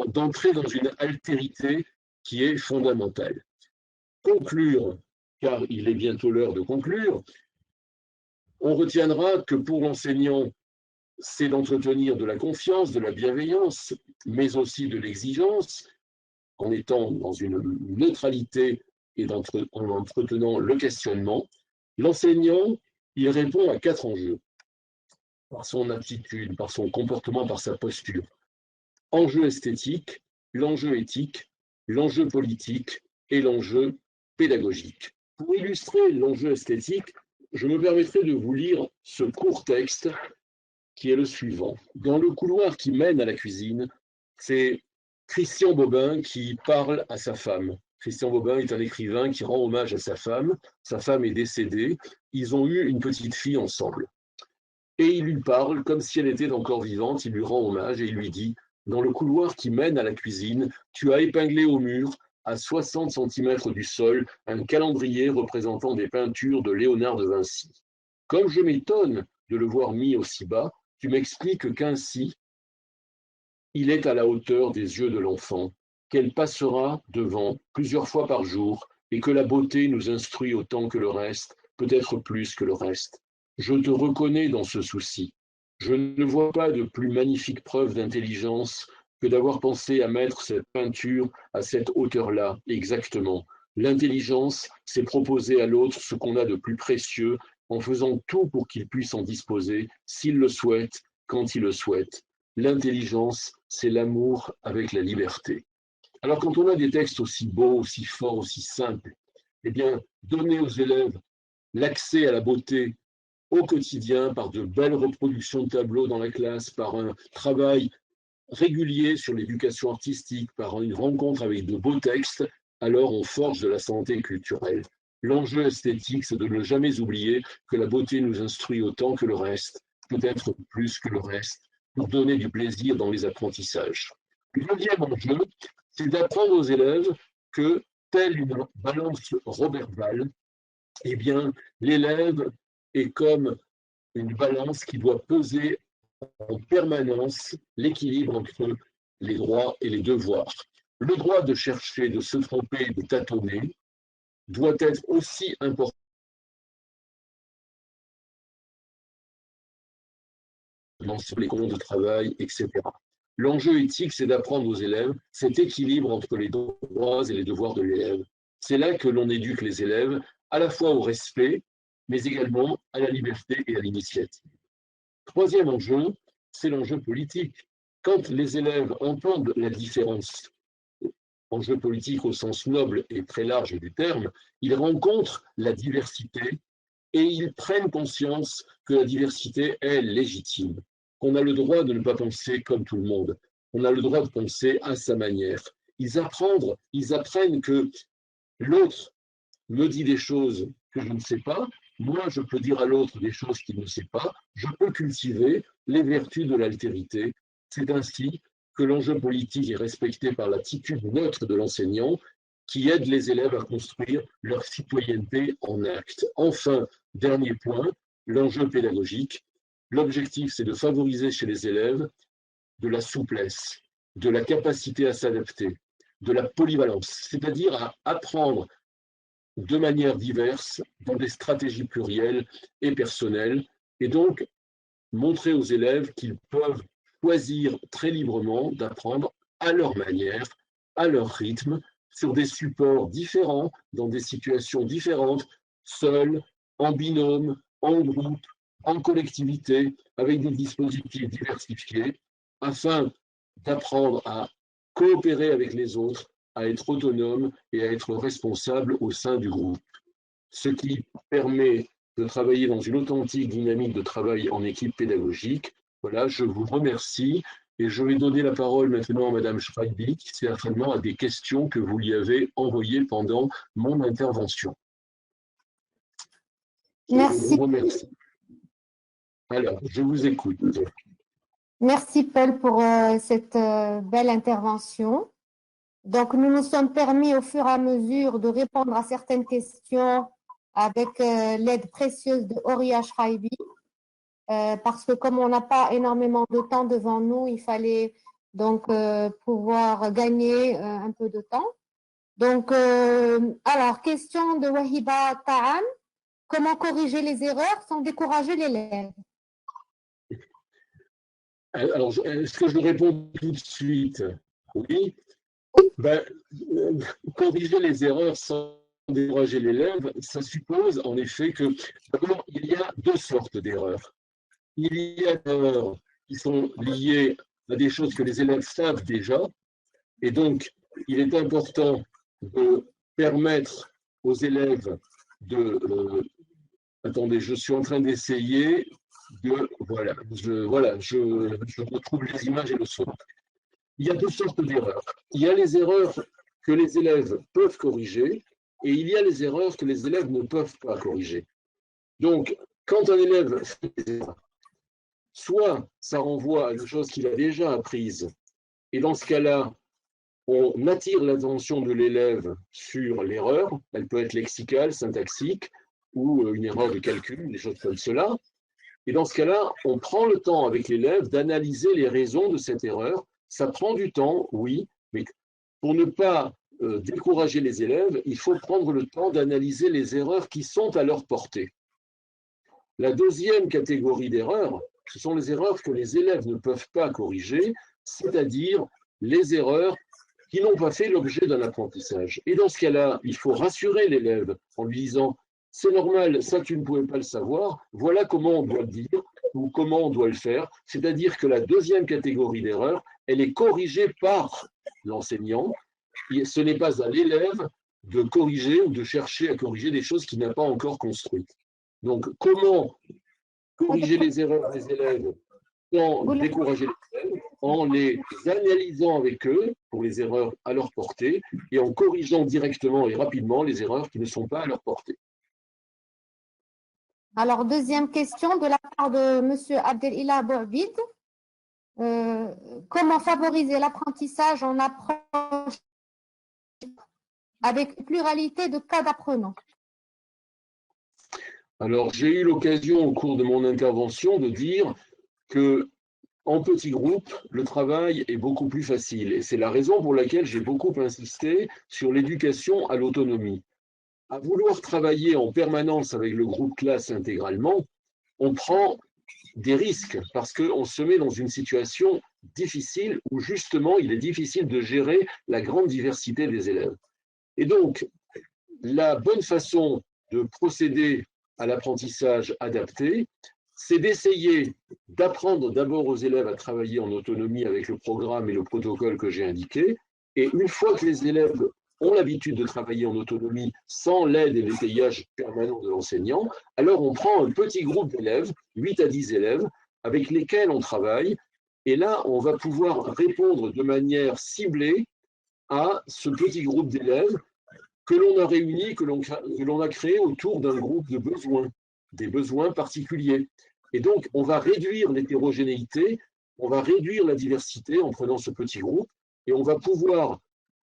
d'entrer dans une altérité qui est fondamentale. Conclure, car il est bientôt l'heure de conclure, on retiendra que pour l'enseignant, c'est d'entretenir de la confiance, de la bienveillance, mais aussi de l'exigence, en étant dans une neutralité et en entretenant le questionnement. L'enseignant, il répond à 4 enjeux, par son attitude, par son comportement, par sa posture. Enjeu esthétique, l'enjeu éthique, l'enjeu politique et l'enjeu pédagogique. Pour illustrer l'enjeu esthétique, je me permettrai de vous lire ce court texte qui est le suivant. Dans le couloir qui mène à la cuisine, c'est Christian Bobin qui parle à sa femme. Christian Bobin est un écrivain qui rend hommage à sa femme. Sa femme est décédée. Ils ont eu une petite fille ensemble. Et il lui parle comme si elle était encore vivante. Il lui rend hommage et il lui dit « Dans le couloir qui mène à la cuisine, tu as épinglé au mur, à 60 cm du sol, un calendrier représentant des peintures de Léonard de Vinci. Comme je m'étonne de le voir mis aussi bas, tu m'expliques qu'ainsi, il est à la hauteur des yeux de l'enfant, qu'elle passera devant plusieurs fois par jour, et que la beauté nous instruit autant que le reste, peut-être plus que le reste. Je te reconnais dans ce souci. Je ne vois pas de plus magnifique preuve d'intelligence que d'avoir pensé à mettre cette peinture à cette hauteur-là, exactement. L'intelligence, c'est proposer à l'autre ce qu'on a de plus précieux, en faisant tout pour qu'il puisse en disposer, s'il le souhaite, quand il le souhaite. L'intelligence, c'est l'amour avec la liberté. Alors quand on a des textes aussi beaux, aussi forts, aussi simples, eh bien, donner aux élèves l'accès à la beauté au quotidien par de belles reproductions de tableaux dans la classe, par un travail régulier sur l'éducation artistique, par une rencontre avec de beaux textes, alors on forge de la santé culturelle. L'enjeu esthétique, c'est de ne jamais oublier que la beauté nous instruit autant que le reste, peut-être plus que le reste, pour donner du plaisir dans les apprentissages. Le deuxième enjeu, c'est d'apprendre aux élèves que, telle une balance Roberval, eh bien, l'élève est comme une balance qui doit peser en permanence l'équilibre entre les droits et les devoirs. Le droit de chercher, de se tromper, de tâtonner doit être aussi important sur les conditions de travail, etc. L'enjeu éthique, c'est d'apprendre aux élèves cet équilibre entre les droits et les devoirs de l'élève. C'est là que l'on éduque les élèves à la fois au respect, mais également à la liberté et à l'initiative. Troisième enjeu, c'est l'enjeu politique. Quand les élèves entendent la différence, enjeu politique au sens noble et très large du terme, ils rencontrent la diversité et ils prennent conscience que la diversité est légitime, qu'on a le droit de ne pas penser comme tout le monde, on a le droit de penser à sa manière. Ils apprennent que l'autre me dit des choses que je ne sais pas, moi je peux dire à l'autre des choses qu'il ne sait pas, je peux cultiver les vertus de l'altérité. C'est ainsi que l'enjeu politique est respecté par l'attitude neutre de l'enseignant qui aide les élèves à construire leur citoyenneté en acte. Enfin, dernier point, l'enjeu pédagogique. L'objectif, c'est de favoriser chez les élèves de la souplesse, de la capacité à s'adapter, de la polyvalence, c'est-à-dire à apprendre de manière diverse, dans des stratégies plurielles et personnelles, et donc montrer aux élèves qu'ils peuvent choisir très librement d'apprendre à leur manière, à leur rythme, sur des supports différents, dans des situations différentes, seuls, en binôme, en groupe, en collectivité, avec des dispositifs diversifiés, afin d'apprendre à coopérer avec les autres, à être autonome et à être responsable au sein du groupe. Ce qui permet de travailler dans une authentique dynamique de travail en équipe pédagogique. Voilà, je vous remercie et je vais donner la parole maintenant à Madame Schreiby, qui certainement a des questions que vous lui avez envoyées pendant mon intervention. Merci. Je vous remercie. Alors, je vous écoute. Merci Paul pour cette belle intervention. Donc, nous nous sommes permis au fur et à mesure de répondre à certaines questions avec l'aide précieuse de Horia Schreiby, parce que comme on n'a pas énormément de temps devant nous, il fallait donc pouvoir gagner un peu de temps. Donc, alors, question de Wahiba Ta'an, comment corriger les erreurs sans décourager l'élève? Alors, est-ce que je réponds tout de suite? Oui. Ben, corriger les erreurs sans décourager l'élève, ça suppose en effet que d'abord, il y a deux sortes d'erreurs. Il y a des erreurs qui sont liées à des choses que les élèves savent déjà, Et donc, il est important de permettre aux élèves de... attendez, je suis en train d'essayer de... Voilà, je retrouve les images et le son. Il y a deux sortes d'erreurs. Il y a les erreurs que les élèves peuvent corriger et il y a les erreurs que les élèves ne peuvent pas corriger. Donc, quand un élève fait des erreurs, soit ça renvoie à une chose qu'il a déjà apprise, et dans ce cas-là, on attire l'attention de l'élève sur l'erreur, elle peut être lexicale, syntaxique, ou une erreur de calcul, des choses comme cela. Et dans ce cas-là, on prend le temps avec l'élève d'analyser les raisons de cette erreur. Ça prend du temps, oui, mais pour ne pas décourager les élèves, il faut prendre le temps d'analyser les erreurs qui sont à leur portée. La deuxième catégorie d'erreurs, ce sont les erreurs que les élèves ne peuvent pas corriger, c'est-à-dire les erreurs qui n'ont pas fait l'objet d'un apprentissage. Et dans ce cas-là, il faut rassurer l'élève en lui disant « c'est normal, ça tu ne pouvais pas le savoir, voilà comment on doit le dire ou comment on doit le faire ». C'est-à-dire que la deuxième catégorie d'erreurs, elle est corrigée par l'enseignant. Ce n'est pas à l'élève de corriger ou de chercher à corriger des choses qu'il n'a pas encore construites. Donc, comment corriger les erreurs des élèves sans décourager les élèves, en les analysant avec eux pour les erreurs à leur portée et en corrigeant directement et rapidement les erreurs qui ne sont pas à leur portée. Alors, deuxième question de la part de M. Abdelilah Bourbid. Comment favoriser l'apprentissage en approche avec une pluralité de cas d'apprenants? Alors, j'ai eu l'occasion au cours de mon intervention de dire que en petits groupes, le travail est beaucoup plus facile. Et c'est la raison pour laquelle j'ai beaucoup insisté sur l'éducation à l'autonomie. À vouloir travailler en permanence avec le groupe classe intégralement, on prend des risques parce qu'on se met dans une situation difficile où justement il est difficile de gérer la grande diversité des élèves. Et donc, la bonne façon de procéder à l'apprentissage adapté, c'est d'essayer d'apprendre d'abord aux élèves à travailler en autonomie avec le programme et le protocole que j'ai indiqué. Et une fois que les élèves ont l'habitude de travailler en autonomie sans l'aide et l'étayage permanent de l'enseignant, alors on prend un petit groupe d'élèves, 8 à 10 élèves, avec lesquels on travaille. Et là, on va pouvoir répondre de manière ciblée à ce petit groupe d'élèves que l'on a réuni, que l'on a créé autour d'un groupe de besoins, des besoins particuliers. Et donc, on va réduire l'hétérogénéité, on va réduire la diversité en prenant ce petit groupe, et on va pouvoir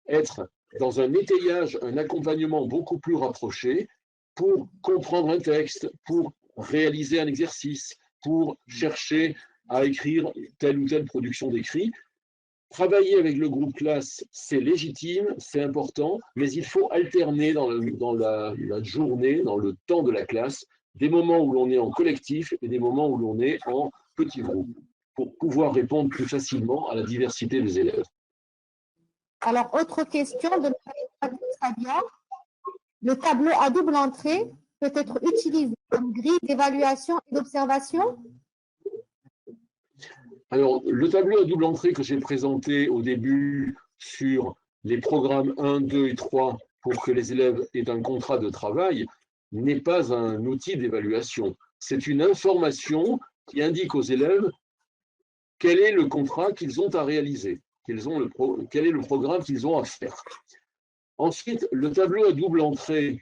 être dans un étayage, un accompagnement beaucoup plus rapproché pour comprendre un texte, pour réaliser un exercice, pour chercher à écrire telle ou telle production d'écrit. Travailler avec le groupe classe, c'est légitime, c'est important, mais il faut alterner dans la journée, dans le temps de la classe, des moments où l'on est en collectif et des moments où l'on est en petit groupe, pour pouvoir répondre plus facilement à la diversité des élèves. Alors, autre question de Sadia. Le tableau à double entrée peut être utilisé comme grille d'évaluation et d'observation? Alors, le tableau à double entrée que j'ai présenté au début sur les programmes 1, 2 et 3 pour que les élèves aient un contrat de travail n'est pas un outil d'évaluation. C'est une information qui indique aux élèves quel est le contrat qu'ils ont à réaliser, quel est le programme qu'ils ont à faire. Ensuite, le tableau à double entrée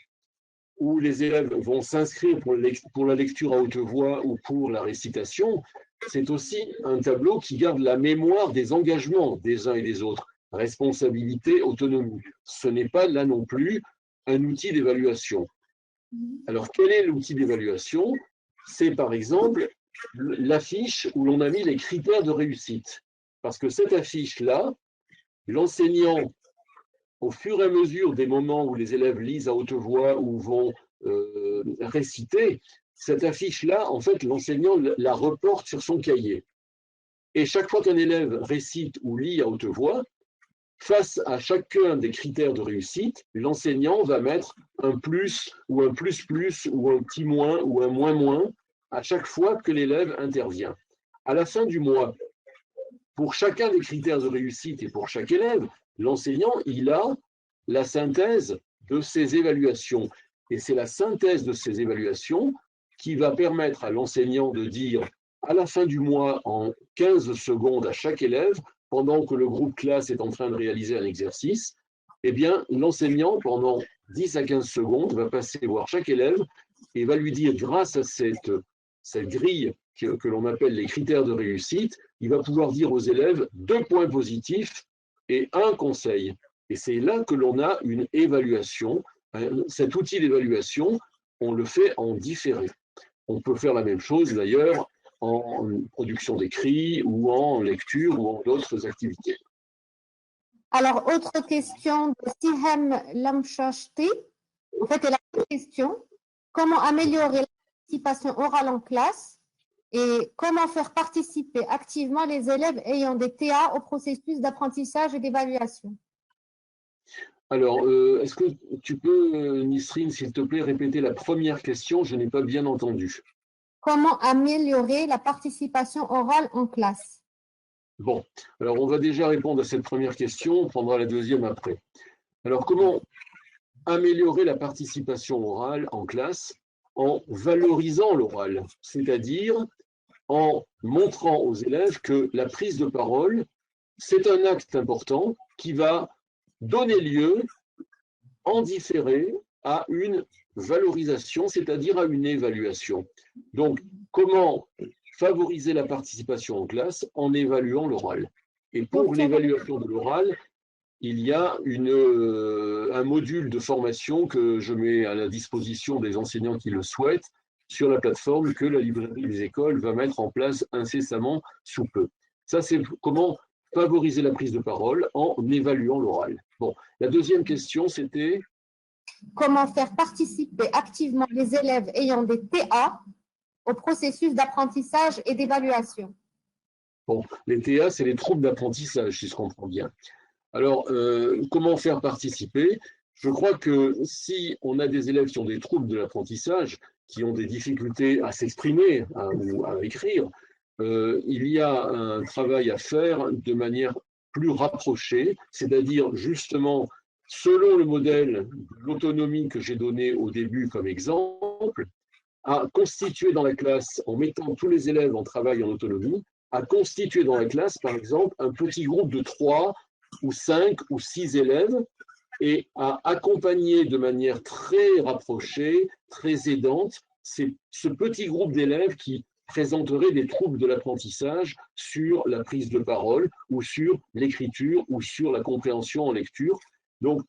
où les élèves vont s'inscrire pour la lecture à haute voix ou pour la récitation, c'est aussi un tableau qui garde la mémoire des engagements des uns et des autres. Responsabilité, autonomie. Ce n'est pas là non plus un outil d'évaluation. Alors, quel est l'outil d'évaluation? C'est par exemple l'affiche où l'on a mis les critères de réussite. Parce que cette affiche-là, l'enseignant, au fur et à mesure des moments où les élèves lisent à haute voix ou vont réciter, cette affiche-là, en fait, l'enseignant la reporte sur son cahier. Et chaque fois qu'un élève récite ou lit à haute voix, face à chacun des critères de réussite, l'enseignant va mettre un plus ou un plus plus ou un petit moins ou un moins moins à chaque fois que l'élève intervient. À la fin du mois, pour chacun des critères de réussite et pour chaque élève, l'enseignant, il a la synthèse de ces évaluations. Et c'est la synthèse de ces évaluations qui va permettre à l'enseignant de dire à la fin du mois, en 15 secondes à chaque élève, pendant que le groupe classe est en train de réaliser un exercice, eh bien, l'enseignant, pendant 10 à 15 secondes, va passer voir chaque élève et va lui dire, grâce à cette grille que l'on appelle les critères de réussite, il va pouvoir dire aux élèves 2 points positifs et 1 conseil. Et c'est là que l'on a une évaluation. Cet outil d'évaluation, on le fait en différé. On peut faire la même chose d'ailleurs en production d'écrit ou en lecture ou en d'autres activités. Alors, autre question de Sihem Lamchashti. En fait, elle a une question. Comment améliorer la participation orale en classe et comment faire participer activement les élèves ayant des TA au processus d'apprentissage et d'évaluation? Alors, est-ce que tu peux, Nisrine, s'il te plaît, répéter la première question? Je n'ai pas bien entendu. Comment améliorer la participation orale en classe? Bon, alors on va déjà répondre à cette première question, on prendra la deuxième après. Alors, comment améliorer la participation orale en classe en valorisant l'oral, c'est-à-dire en montrant aux élèves que la prise de parole, c'est un acte important qui va donner lieu en différé à une valorisation, c'est-à-dire à une évaluation. Donc, comment favoriser la participation en classe en évaluant l'oral? Et pour l'évaluation de l'oral, il y a un module de formation que je mets à la disposition des enseignants qui le souhaitent sur la plateforme que la librairie des écoles va mettre en place incessamment sous peu. Ça, c'est comment favoriser la prise de parole en évaluant l'oral. Bon, la deuxième question, c'était… Comment faire participer activement les élèves ayant des TA au processus d'apprentissage et d'évaluation? Bon, les TA, c'est les troubles d'apprentissage, si je comprends bien. Alors, comment faire participer? Je crois que si on a des élèves qui ont des troubles de l'apprentissage, qui ont des difficultés à s'exprimer ou à écrire, il y a un travail à faire de manière plus rapprochée, c'est-à-dire justement, selon le modèle de l'autonomie que j'ai donné au début comme exemple, à constituer dans la classe, en mettant tous les élèves en travail en autonomie, à constituer dans la classe, par exemple, un petit groupe de 3 ou 5 ou 6 élèves et à accompagner de manière très rapprochée, très aidante, ce petit groupe d'élèves qui présenterait des troubles de l'apprentissage sur la prise de parole ou sur l'écriture ou sur la compréhension en lecture. Donc,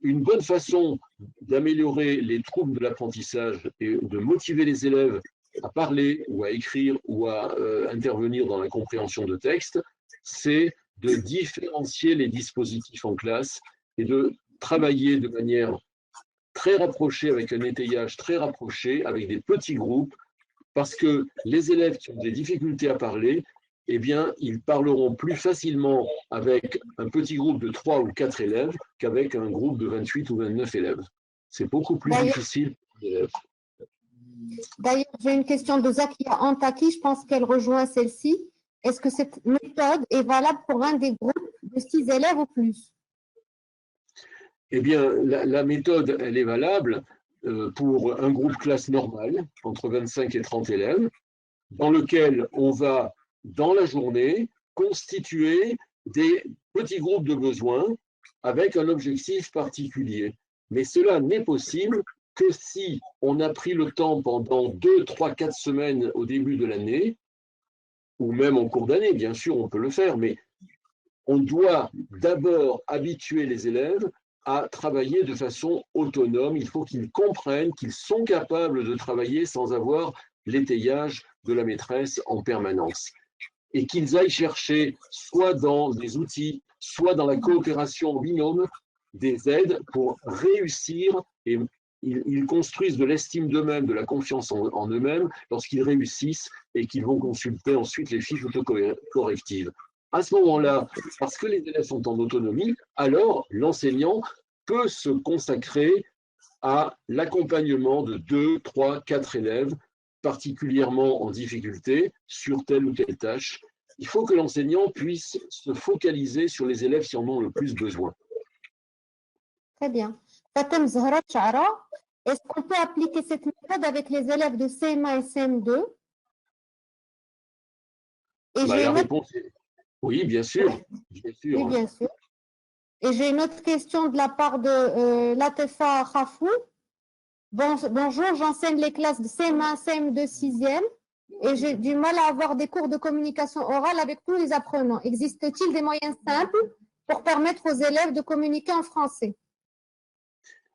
une bonne façon d'améliorer les troubles de l'apprentissage et de motiver les élèves à parler ou à écrire ou à intervenir dans la compréhension de texte, c'est de différencier les dispositifs en classe et de travailler de manière très rapprochée, avec un étayage très rapproché, avec des petits groupes, parce que les élèves qui ont des difficultés à parler, eh bien, ils parleront plus facilement avec un petit groupe de 3 ou 4 élèves qu'avec un groupe de 28 ou 29 élèves. C'est beaucoup plus difficile pour les élèves. D'ailleurs, j'ai une question de Zakia Antaki, je pense qu'elle rejoint celle-ci. Est-ce que cette méthode est valable pour un des groupes de 6 élèves ou plus? Eh bien, la méthode, elle est valable pour un groupe classe normal, entre 25 et 30 élèves, dans lequel on va, dans la journée, constituer des petits groupes de besoins avec un objectif particulier. Mais cela n'est possible que si on a pris le temps pendant 2, 3, 4 semaines au début de l'année, ou même en cours d'année, bien sûr, on peut le faire, mais on doit d'abord habituer les élèves à travailler de façon autonome. Il faut qu'ils comprennent qu'ils sont capables de travailler sans avoir l'étayage de la maîtresse en permanence. Et qu'ils aillent chercher, soit dans des outils, soit dans la coopération en binôme, des aides pour réussir, et ils construisent de l'estime d'eux-mêmes, de la confiance en eux-mêmes lorsqu'ils réussissent et qu'ils vont consulter ensuite les fiches autocorrectives. À ce moment-là, parce que les élèves sont en autonomie, alors l'enseignant peut se consacrer à l'accompagnement de 2, 3, 4 élèves particulièrement en difficulté sur telle ou telle tâche. il faut que l'enseignant puisse se focaliser sur les élèves qui en ont le plus besoin. Très bien. Fatem Zahra Chara, est-ce qu'on peut appliquer cette méthode avec les élèves de CM1 et CM2? Et Bah, la réponse est oui, bien sûr. Bien sûr. Oui, bien sûr. Et j'ai une autre question de la part de Latefa Khafou. Bonjour, j'enseigne les classes de CM1, CM2, 6e et j'ai du mal à avoir des cours de communication orale avec tous les apprenants. Existe-t-il des moyens simples pour permettre aux élèves de communiquer en français?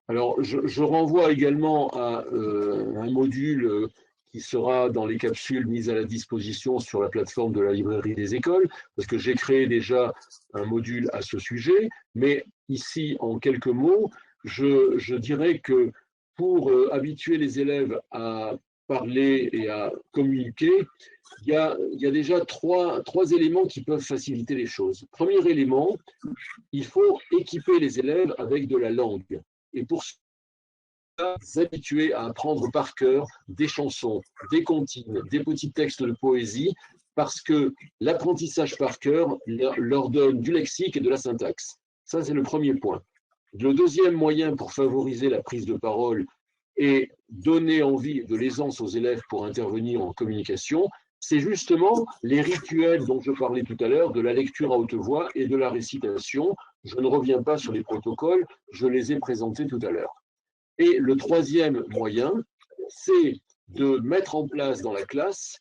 Alors, je renvoie également à un module qui sera dans les capsules mises à la disposition sur la plateforme de la librairie des écoles, parce que j'ai créé déjà un module à ce sujet. Mais ici, en quelques mots, je dirais que pour habituer les élèves à parler et à communiquer, il y a déjà trois éléments qui peuvent faciliter les choses. Premier élément, il faut équiper les élèves avec de la langue. Et pour ça, s'habituer à apprendre par cœur des chansons, des comptines, des petits textes de poésie, parce que l'apprentissage par cœur leur donne du lexique et de la syntaxe. Ça, c'est le premier point. Le deuxième moyen pour favoriser la prise de parole et donner envie et de l'aisance aux élèves pour intervenir en communication, c'est justement les rituels dont je parlais tout à l'heure, de la lecture à haute voix et de la récitation. Je ne reviens pas sur les protocoles, je les ai présentés tout à l'heure. Et le troisième moyen, c'est de mettre en place dans la classe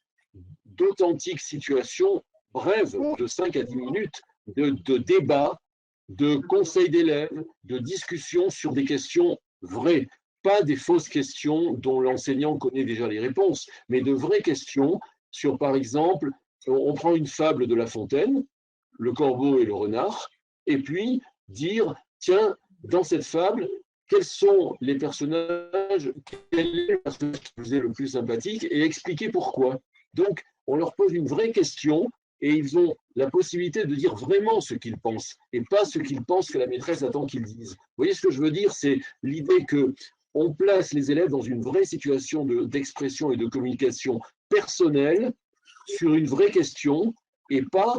d'authentiques situations brèves, de 5 à 10 minutes, de débats, de conseils d'élèves, de discussions sur des questions vraies, pas des fausses questions dont l'enseignant connaît déjà les réponses, mais de vraies questions sur, par exemple, on prend une fable de La Fontaine, le corbeau et le renard, et puis dire, tiens, dans cette fable, quels sont les personnages, quel est le personnage qui vous est le plus sympathique, et expliquer pourquoi. Donc, on leur pose une vraie question, et ils ont la possibilité de dire vraiment ce qu'ils pensent, et pas ce qu'ils pensent que la maîtresse attend qu'ils disent. Vous voyez ce que je veux dire? C'est l'idée que on place les élèves dans une vraie situation d'expression et de communication personnelle sur une vraie question, et pas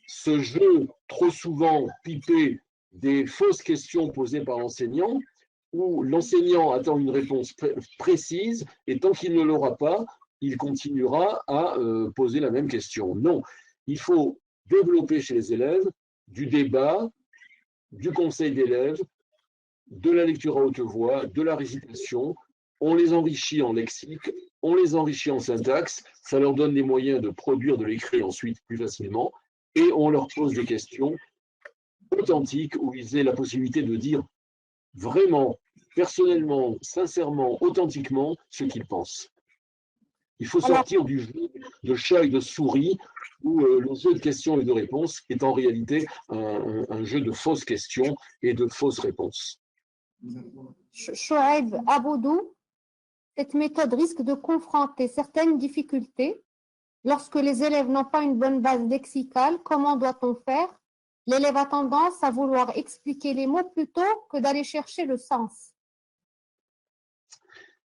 ce jeu trop souvent pipé des fausses questions posées par l'enseignant, où l'enseignant attend une réponse précise, et tant qu'il ne l'aura pas, il continuera à poser la même question. Non, il faut développer chez les élèves du débat, du conseil d'élèves, de la lecture à haute voix, de la récitation. On les enrichit en lexique, on les enrichit en syntaxe, ça leur donne les moyens de produire de l'écrit ensuite plus facilement, et on leur pose des questions authentiques où ils aient la possibilité de dire vraiment, personnellement, sincèrement, authentiquement ce qu'ils pensent. Il faut sortir du jeu de chat et de souris où le jeu de questions et de réponses est en réalité un jeu de fausses questions et de fausses réponses. Chouaib Aboudou, cette méthode risque de confronter certaines difficultés. Lorsque les élèves n'ont pas une bonne base lexicale, comment doit-on faire? L'élève a tendance à vouloir expliquer les mots plutôt que d'aller chercher le sens.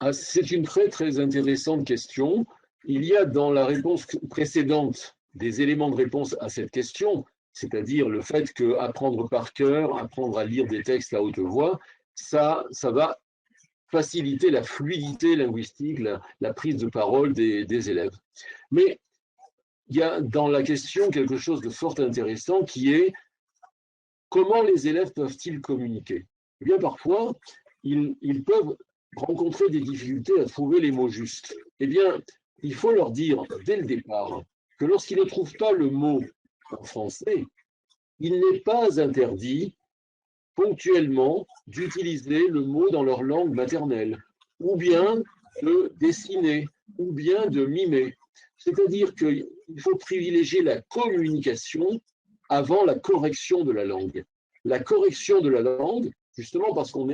Ah, c'est une très, très intéressante question. Il y a dans la réponse précédente des éléments de réponse à cette question, c'est-à-dire le fait qu'apprendre par cœur, apprendre à lire des textes à haute voix, ça va faciliter la fluidité linguistique, la prise de parole des élèves. Mais il y a dans la question quelque chose de fort intéressant qui est comment les élèves peuvent-ils communiquer? Eh bien, parfois, ils peuvent rencontrer des difficultés à trouver les mots justes. Eh bien, il faut leur dire dès le départ que lorsqu'ils ne trouvent pas le mot en français, il n'est pas interdit ponctuellement d'utiliser le mot dans leur langue maternelle, ou bien de dessiner, ou bien de mimer. C'est-à-dire qu'il faut privilégier la communication avant la correction de la langue. La correction de la langue, justement parce qu'on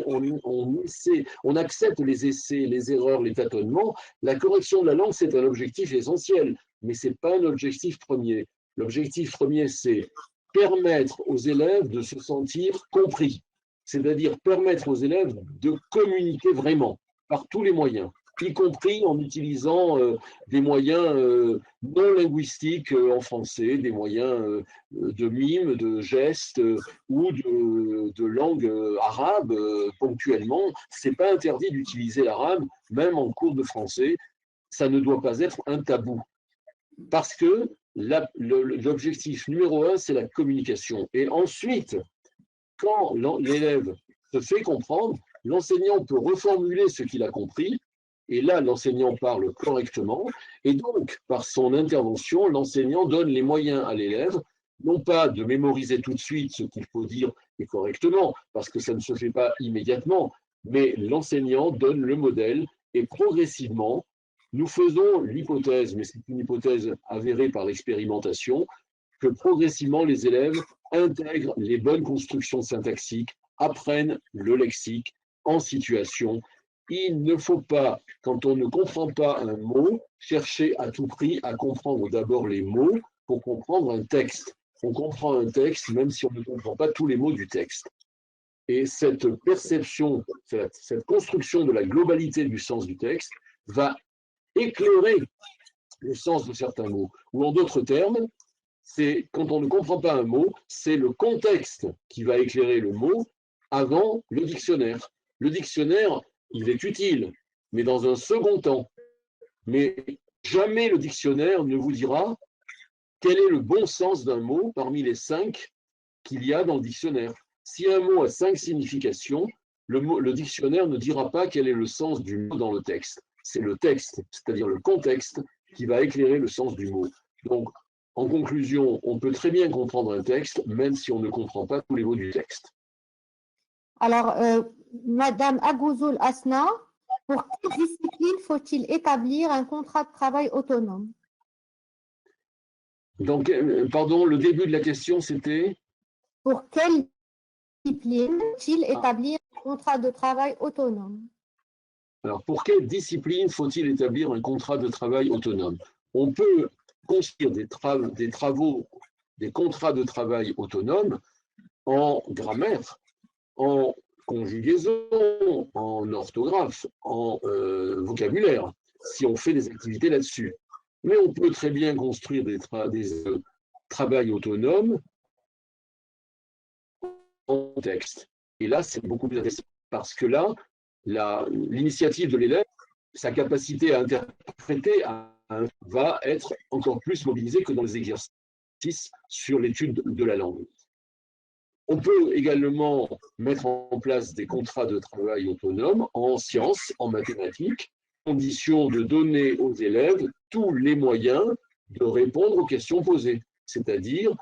accepte les essais, les erreurs, les tâtonnements, la correction de la langue, c'est un objectif essentiel, mais ce n'est pas un objectif premier. L'objectif premier, c'est permettre aux élèves de se sentir compris, c'est-à-dire permettre aux élèves de communiquer vraiment par tous les moyens. y compris en utilisant des moyens non linguistiques en français, des moyens de mime, de gestes ou de langue arabe ponctuellement. Ce n'est pas interdit d'utiliser l'arabe, même en cours de français. Ça ne doit pas être un tabou. Parce que l'objectif numéro un, c'est la communication. Et ensuite, quand l'élève se fait comprendre, l'enseignant peut reformuler ce qu'il a compris, et là, l'enseignant parle correctement, et donc, par son intervention, l'enseignant donne les moyens à l'élève, non pas de mémoriser tout de suite ce qu'il faut dire et correctement, parce que ça ne se fait pas immédiatement, mais l'enseignant donne le modèle, et progressivement, nous faisons l'hypothèse, mais c'est une hypothèse avérée par l'expérimentation, que progressivement les élèves intègrent les bonnes constructions syntaxiques, apprennent le lexique en situation. Il ne faut pas, quand on ne comprend pas un mot, chercher à tout prix à comprendre d'abord les mots pour comprendre un texte. On comprend un texte même si on ne comprend pas tous les mots du texte. Et cette perception, cette construction de la globalité du sens du texte va éclairer le sens de certains mots. Ou en d'autres termes, c'est quand on ne comprend pas un mot, c'est le contexte qui va éclairer le mot avant le dictionnaire. Le dictionnaire, il est utile, mais dans un second temps. Mais jamais le dictionnaire ne vous dira quel est le bon sens d'un mot parmi les 5 qu'il y a dans le dictionnaire. Si un mot a 5 significations, le dictionnaire ne dira pas quel est le sens du mot dans le texte. C'est le texte, c'est-à-dire le contexte, qui va éclairer le sens du mot. Donc, en conclusion, on peut très bien comprendre un texte, même si on ne comprend pas tous les mots du texte. Alors, Madame Agouzoul Asna, pour quelle discipline faut-il établir un contrat de travail autonome? Donc, pardon, le début de la question, c'était? Pour quelle discipline faut-il établir un contrat de travail autonome? Alors, pour quelle discipline faut-il établir un contrat de travail autonome? On peut construire des contrats de travail autonomes en grammaire, en conjugaison, en orthographe, en vocabulaire, si on fait des activités là-dessus. Mais on peut très bien construire des travails autonomes en texte. Et là, c'est beaucoup plus intéressant parce que là, l'initiative de l'élève, sa capacité à interpréter va être encore plus mobilisée que dans les exercices sur l'étude de la langue. On peut également mettre en place des contrats de travail autonomes en sciences, en mathématiques, condition de donner aux élèves tous les moyens de répondre aux questions posées, c'est-à-dire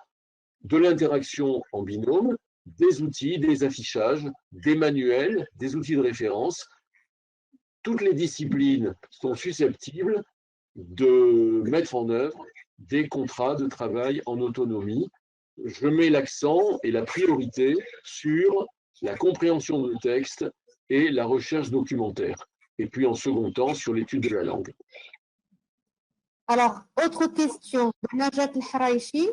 de l'interaction en binôme, des outils, des affichages, des manuels, des outils de référence. Toutes les disciplines sont susceptibles de mettre en œuvre des contrats de travail en autonomie. Je mets l'accent et la priorité sur la compréhension de texte et la recherche documentaire. Et puis en second temps, sur l'étude de la langue. Alors, autre question de Najat El-Haraichi.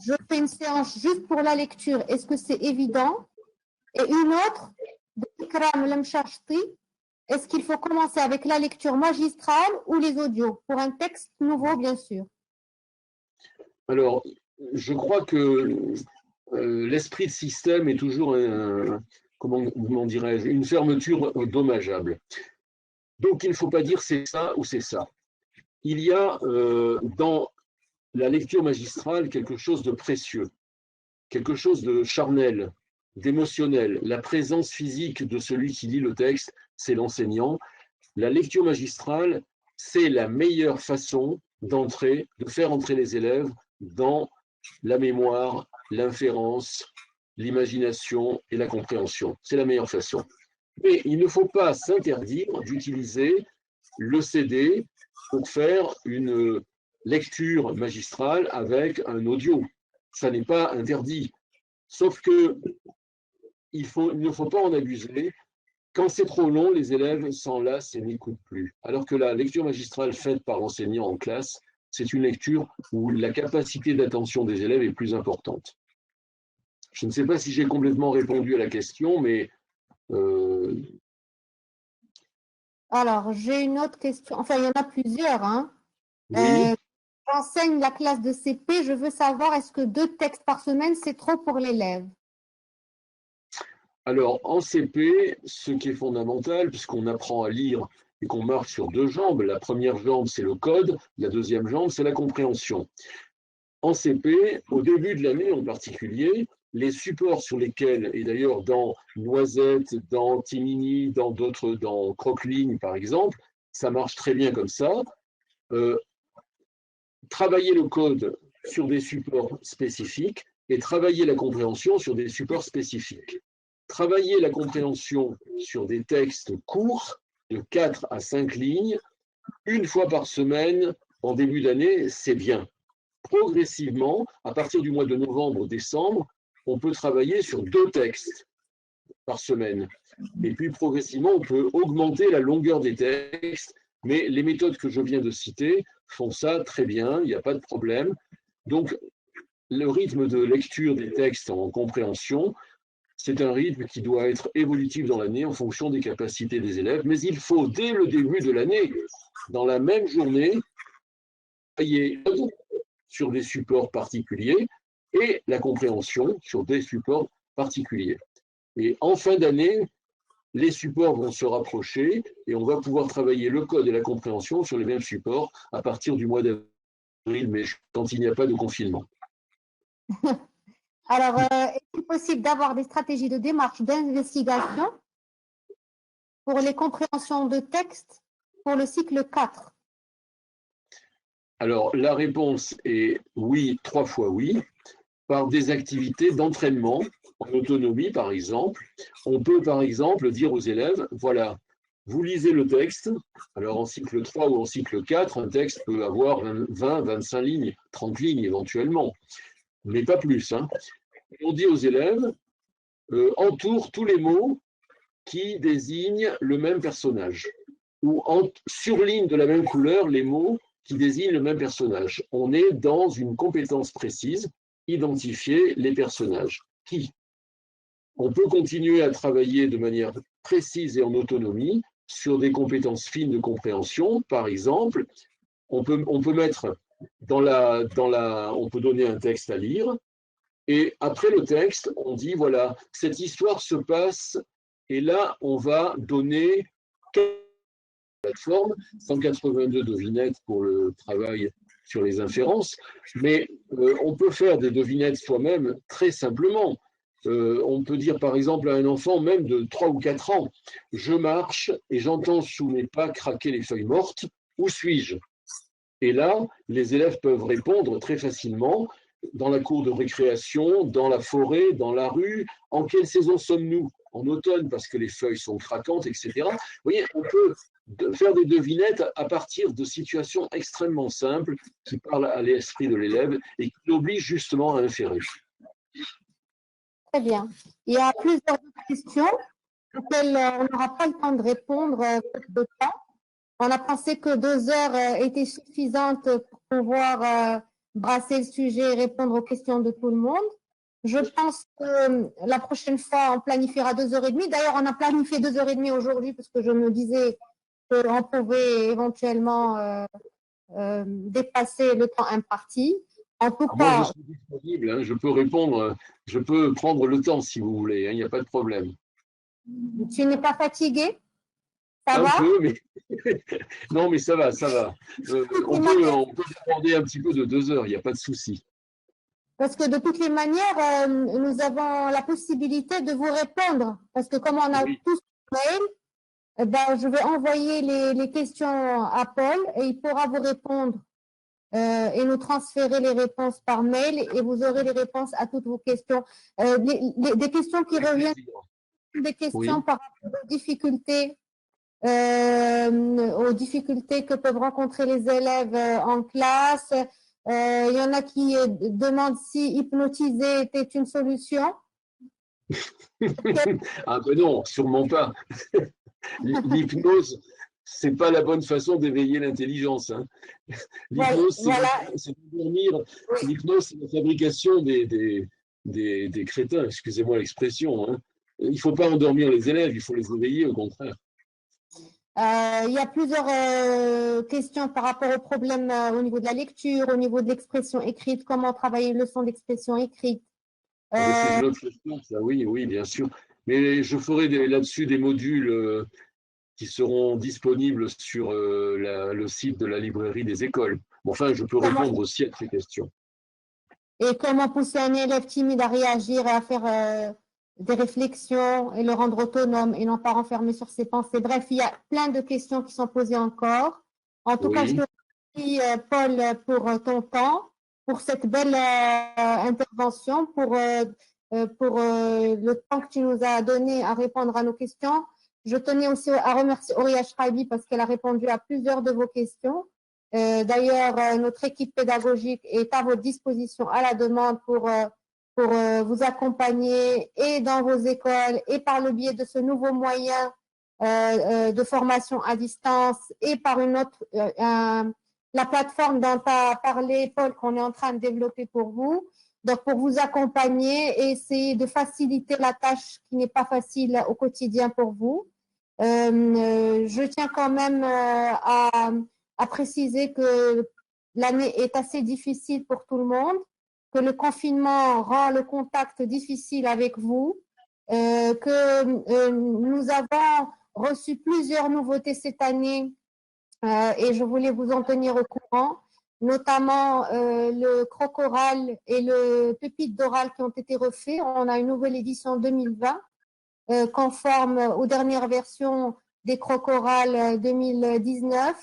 Je fais une séance juste pour la lecture. Est-ce que c'est évident? Et une autre de Ikram Lamchashti. Est-ce qu'il faut commencer avec la lecture magistrale ou les audios? Pour un texte nouveau, bien sûr. Alors, je crois que l'esprit de système est toujours, comment dirais-je, une fermeture dommageable. Donc, il ne faut pas dire c'est ça ou c'est ça. Il y a dans la lecture magistrale quelque chose de précieux, quelque chose de charnel, d'émotionnel. La présence physique de celui qui lit le texte, c'est l'enseignant. La lecture magistrale, c'est la meilleure façon d'entrer, de faire entrer les élèves dans la mémoire, l'inférence, l'imagination et la compréhension. C'est la meilleure façon. Mais il ne faut pas s'interdire d'utiliser le CD pour faire une lecture magistrale avec un audio. Ça n'est pas interdit. Sauf que il ne faut pas en abuser. Quand c'est trop long, les élèves s'enlacent et n'écoutent plus. Alors que la lecture magistrale faite par l'enseignant en classe, c'est une lecture où la capacité d'attention des élèves est plus importante. Je ne sais pas si j'ai complètement répondu à la question, mais Alors, j'ai une autre question. Enfin, il y en a plusieurs, hein. Oui. J'enseigne la classe de CP. Je veux savoir, est-ce que 2 textes par semaine, c'est trop pour l'élève? Alors, en CP, ce qui est fondamental, puisqu'on apprend à lire et qu'on marche sur 2 jambes, la première jambe, c'est le code, la deuxième jambe, c'est la compréhension. En CP, au début de l'année en particulier, les supports sur lesquels, et d'ailleurs dans Noisette, dans Timini, dans d'autres, dans Croqueligne par exemple, ça marche très bien comme ça. Euh, Travailler le code sur des supports spécifiques et travailler la compréhension sur des supports spécifiques. Travailler la compréhension sur des textes courts de 4 à 5 lignes, une fois par semaine en début d'année, c'est bien. Progressivement, à partir du mois de novembre-décembre, on peut travailler sur 2 textes par semaine. Et puis progressivement, on peut augmenter la longueur des textes, mais les méthodes que je viens de citer font ça très bien, il n'y a pas de problème. Donc, le rythme de lecture des textes en compréhension, c'est un rythme qui doit être évolutif dans l'année en fonction des capacités des élèves, mais il faut, dès le début de l'année, dans la même journée, travailler sur des supports particuliers et la compréhension sur des supports particuliers. Et en fin d'année, les supports vont se rapprocher et on va pouvoir travailler le code et la compréhension sur les mêmes supports à partir du mois d'avril, mais quand il n'y a pas de confinement. Alors, est-il possible d'avoir des stratégies de démarche d'investigation pour les compréhensions de textes pour le cycle 4? Alors, la réponse est oui, 3 fois oui, par des activités d'entraînement en autonomie, par exemple. On peut, par exemple, dire aux élèves, voilà, vous lisez le texte, alors en cycle 3 ou en cycle 4, un texte peut avoir 20, 25 lignes, 30 lignes éventuellement, mais pas plus. Hein. On dit aux élèves, entoure tous les mots qui désignent le même personnage, ou surligne de la même couleur les mots qui désignent le même personnage. On est dans une compétence précise, identifier les personnages. Qui? On peut continuer à travailler de manière précise et en autonomie sur des compétences fines de compréhension. Par exemple, on peut mettre on peut donner un texte à lire, et après le texte, on dit, voilà, cette histoire se passe, et là, on va donner plateforme, 182 devinettes pour le travail sur les inférences, mais on peut faire des devinettes soi-même très simplement. On peut dire par exemple à un enfant même de 3 ou 4 ans, je marche et j'entends sous mes pas craquer les feuilles mortes, où suis-je? Et là, les élèves peuvent répondre très facilement dans la cour de récréation, dans la forêt, dans la rue. En quelle saison sommes-nous? En automne, parce que les feuilles sont craquantes, etc. Vous voyez, on peut faire des devinettes à partir de situations extrêmement simples qui parlent à l'esprit de l'élève et qui l'obligent justement à inférer. Très bien. Il y a plusieurs questions auxquelles on n'aura pas le temps de répondre de temps. On a pensé que 2 heures étaient suffisantes pour pouvoir brasser le sujet et répondre aux questions de tout le monde. Je pense que la prochaine fois, on planifiera 2h30. D'ailleurs, on a planifié 2h30 aujourd'hui parce que je me disais qu'on pouvait éventuellement dépasser le temps imparti. En tout Moi, je cas, suis disponible, hein, je peux répondre, je peux prendre le temps si vous voulez, hein, il n'y a pas de problème. tu n'es pas fatigué? Ça Un va? peu, mais non, mais ça va, ça va. On peut demander un petit peu de 2 heures, il n'y a pas de souci. Parce que de toutes les manières, nous avons la possibilité de vous répondre. Parce que comme on a Oui. tous mail, eh ben, je vais envoyer les questions à Paul et il pourra vous répondre et nous transférer les réponses par mail et vous aurez les réponses à toutes vos questions. Des questions qui Avec reviennent, plaisir. des questions Oui. par rapport aux difficultés que peuvent rencontrer les élèves en classe. Il y en a qui demandent si hypnotiser était une solution. Ah ben non, sûrement pas. L'hypnose, c'est pas la bonne façon d'éveiller l'intelligence. Hein. L'hypnose, Voilà. c'est dormir. L'hypnose, c'est la fabrication des crétins, excusez-moi l'expression. Hein. Il ne faut pas endormir les élèves, il faut les éveiller au contraire. Il y a plusieurs questions par rapport aux problèmes au niveau de la lecture, au niveau de l'expression écrite, comment travailler une leçon d'expression écrite. Ah ben, c'est une autre question, ça, oui, oui, bien sûr. Mais je ferai là-dessus des modules qui seront disponibles sur le site de la librairie des écoles. Bon, enfin, je peux répondre aussi à ces questions. Et comment pousser un élève timide à réagir et à faire des réflexions et le rendre autonome et non pas renfermé sur ses pensées. Bref, il y a plein de questions qui sont posées encore. En tout cas, je te remercie, Paul, pour ton temps, pour cette belle intervention, pour le temps que tu nous as donné à répondre à nos questions. Je tenais aussi à remercier Ouria Chraïbi parce qu'elle a répondu à plusieurs de vos questions. D'ailleurs, notre équipe pédagogique est à votre disposition à la demande pour vous accompagner et dans vos écoles et par le biais de ce nouveau moyen de formation à distance et par une autre, la plateforme dont tu as parlé, Paul, qu'on est en train de développer pour vous. Donc, pour vous accompagner et essayer de faciliter la tâche qui n'est pas facile au quotidien pour vous. Je tiens quand même à préciser que l'année est assez difficile pour tout le monde, que le confinement rend le contact difficile avec vous, que nous avons reçu plusieurs nouveautés cette année et je voulais vous en tenir au courant, notamment le croc oral et le pépite d'oral qui ont été refaits. On a une nouvelle édition 2020 conforme aux dernières versions des crocs orales 2019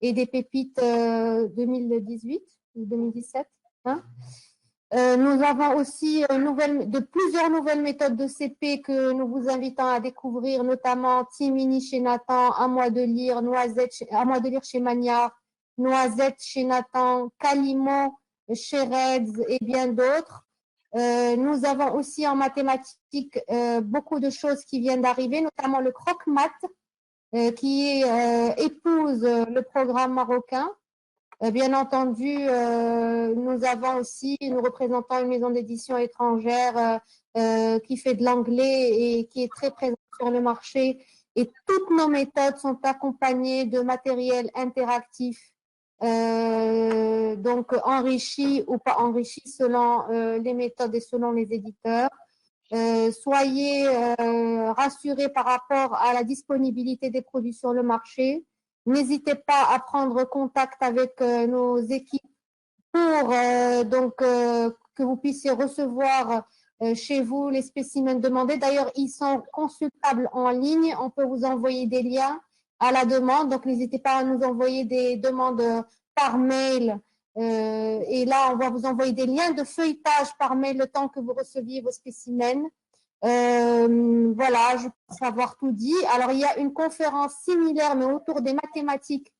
et des pépites 2018 ou 2017. Hein. Nous avons aussi plusieurs nouvelles méthodes de CP que nous vous invitons à découvrir, notamment Timini chez Nathan, À moi de lire, À moi de lire chez Magnard, Noisette chez Nathan, Calimo chez Reds et bien d'autres. Nous avons aussi en mathématiques beaucoup de choses qui viennent d'arriver, notamment le croque-mat qui épouse le programme marocain. Bien entendu, nous représentons une maison d'édition étrangère qui fait de l'anglais et qui est très présente sur le marché. Et toutes nos méthodes sont accompagnées de matériel interactif, donc enrichi ou pas enrichi selon les méthodes et selon les éditeurs. Soyez rassurés par rapport à la disponibilité des produits sur le marché. N'hésitez pas à prendre contact avec nos équipes pour que vous puissiez recevoir chez vous les spécimens demandés. D'ailleurs, ils sont consultables en ligne. On peut vous envoyer des liens à la demande. Donc, n'hésitez pas à nous envoyer des demandes par mail. Et là, on va vous envoyer des liens de feuilletage par mail le temps que vous receviez vos spécimens. Voilà, je pense avoir tout dit. Alors, il y a une conférence similaire, mais autour des mathématiques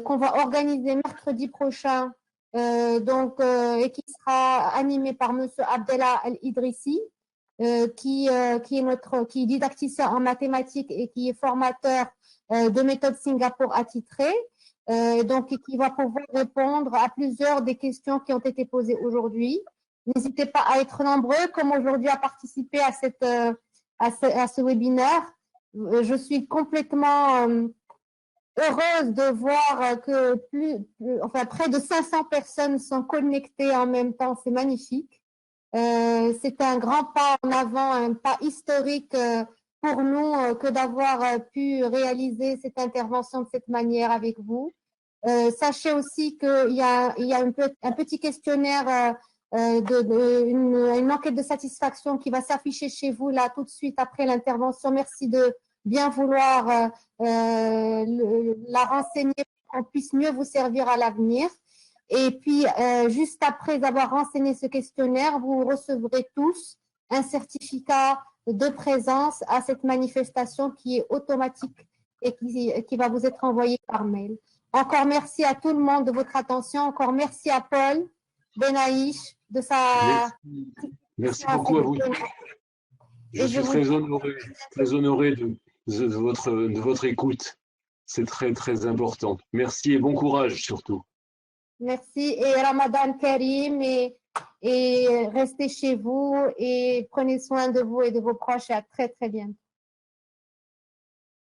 qu'on va organiser mercredi prochain, et qui sera animée par Monsieur Abdellah Al-Idrissi, qui est didacticien en mathématiques et qui est formateur de méthode Singapour attitrée, donc qui va pouvoir répondre à plusieurs des questions qui ont été posées aujourd'hui. N'hésitez pas à être nombreux, comme aujourd'hui, à participer à ce webinaire. Je suis complètement heureuse de voir que près de 500 personnes sont connectées en même temps. C'est magnifique. C'est un grand pas en avant, un pas historique pour nous que d'avoir pu réaliser cette intervention de cette manière avec vous. Sachez aussi qu'il y a un petit questionnaire, une enquête de satisfaction qui va s'afficher chez vous là tout de suite après l'intervention. Merci de bien vouloir la renseigner pour qu'on puisse mieux vous servir à l'avenir. Et puis, juste après avoir renseigné ce questionnaire, vous recevrez tous un certificat de présence à cette manifestation qui est automatique et qui va vous être envoyé par mail. Encore merci à tout le monde de votre attention. Encore merci à Paul Benaïch de sa... Merci beaucoup à vous. Je suis très honoré de votre écoute. C'est très, très important. Merci et bon courage surtout. Merci et Ramadan Karim et restez chez vous et prenez soin de vous et de vos proches et à très, très bientôt.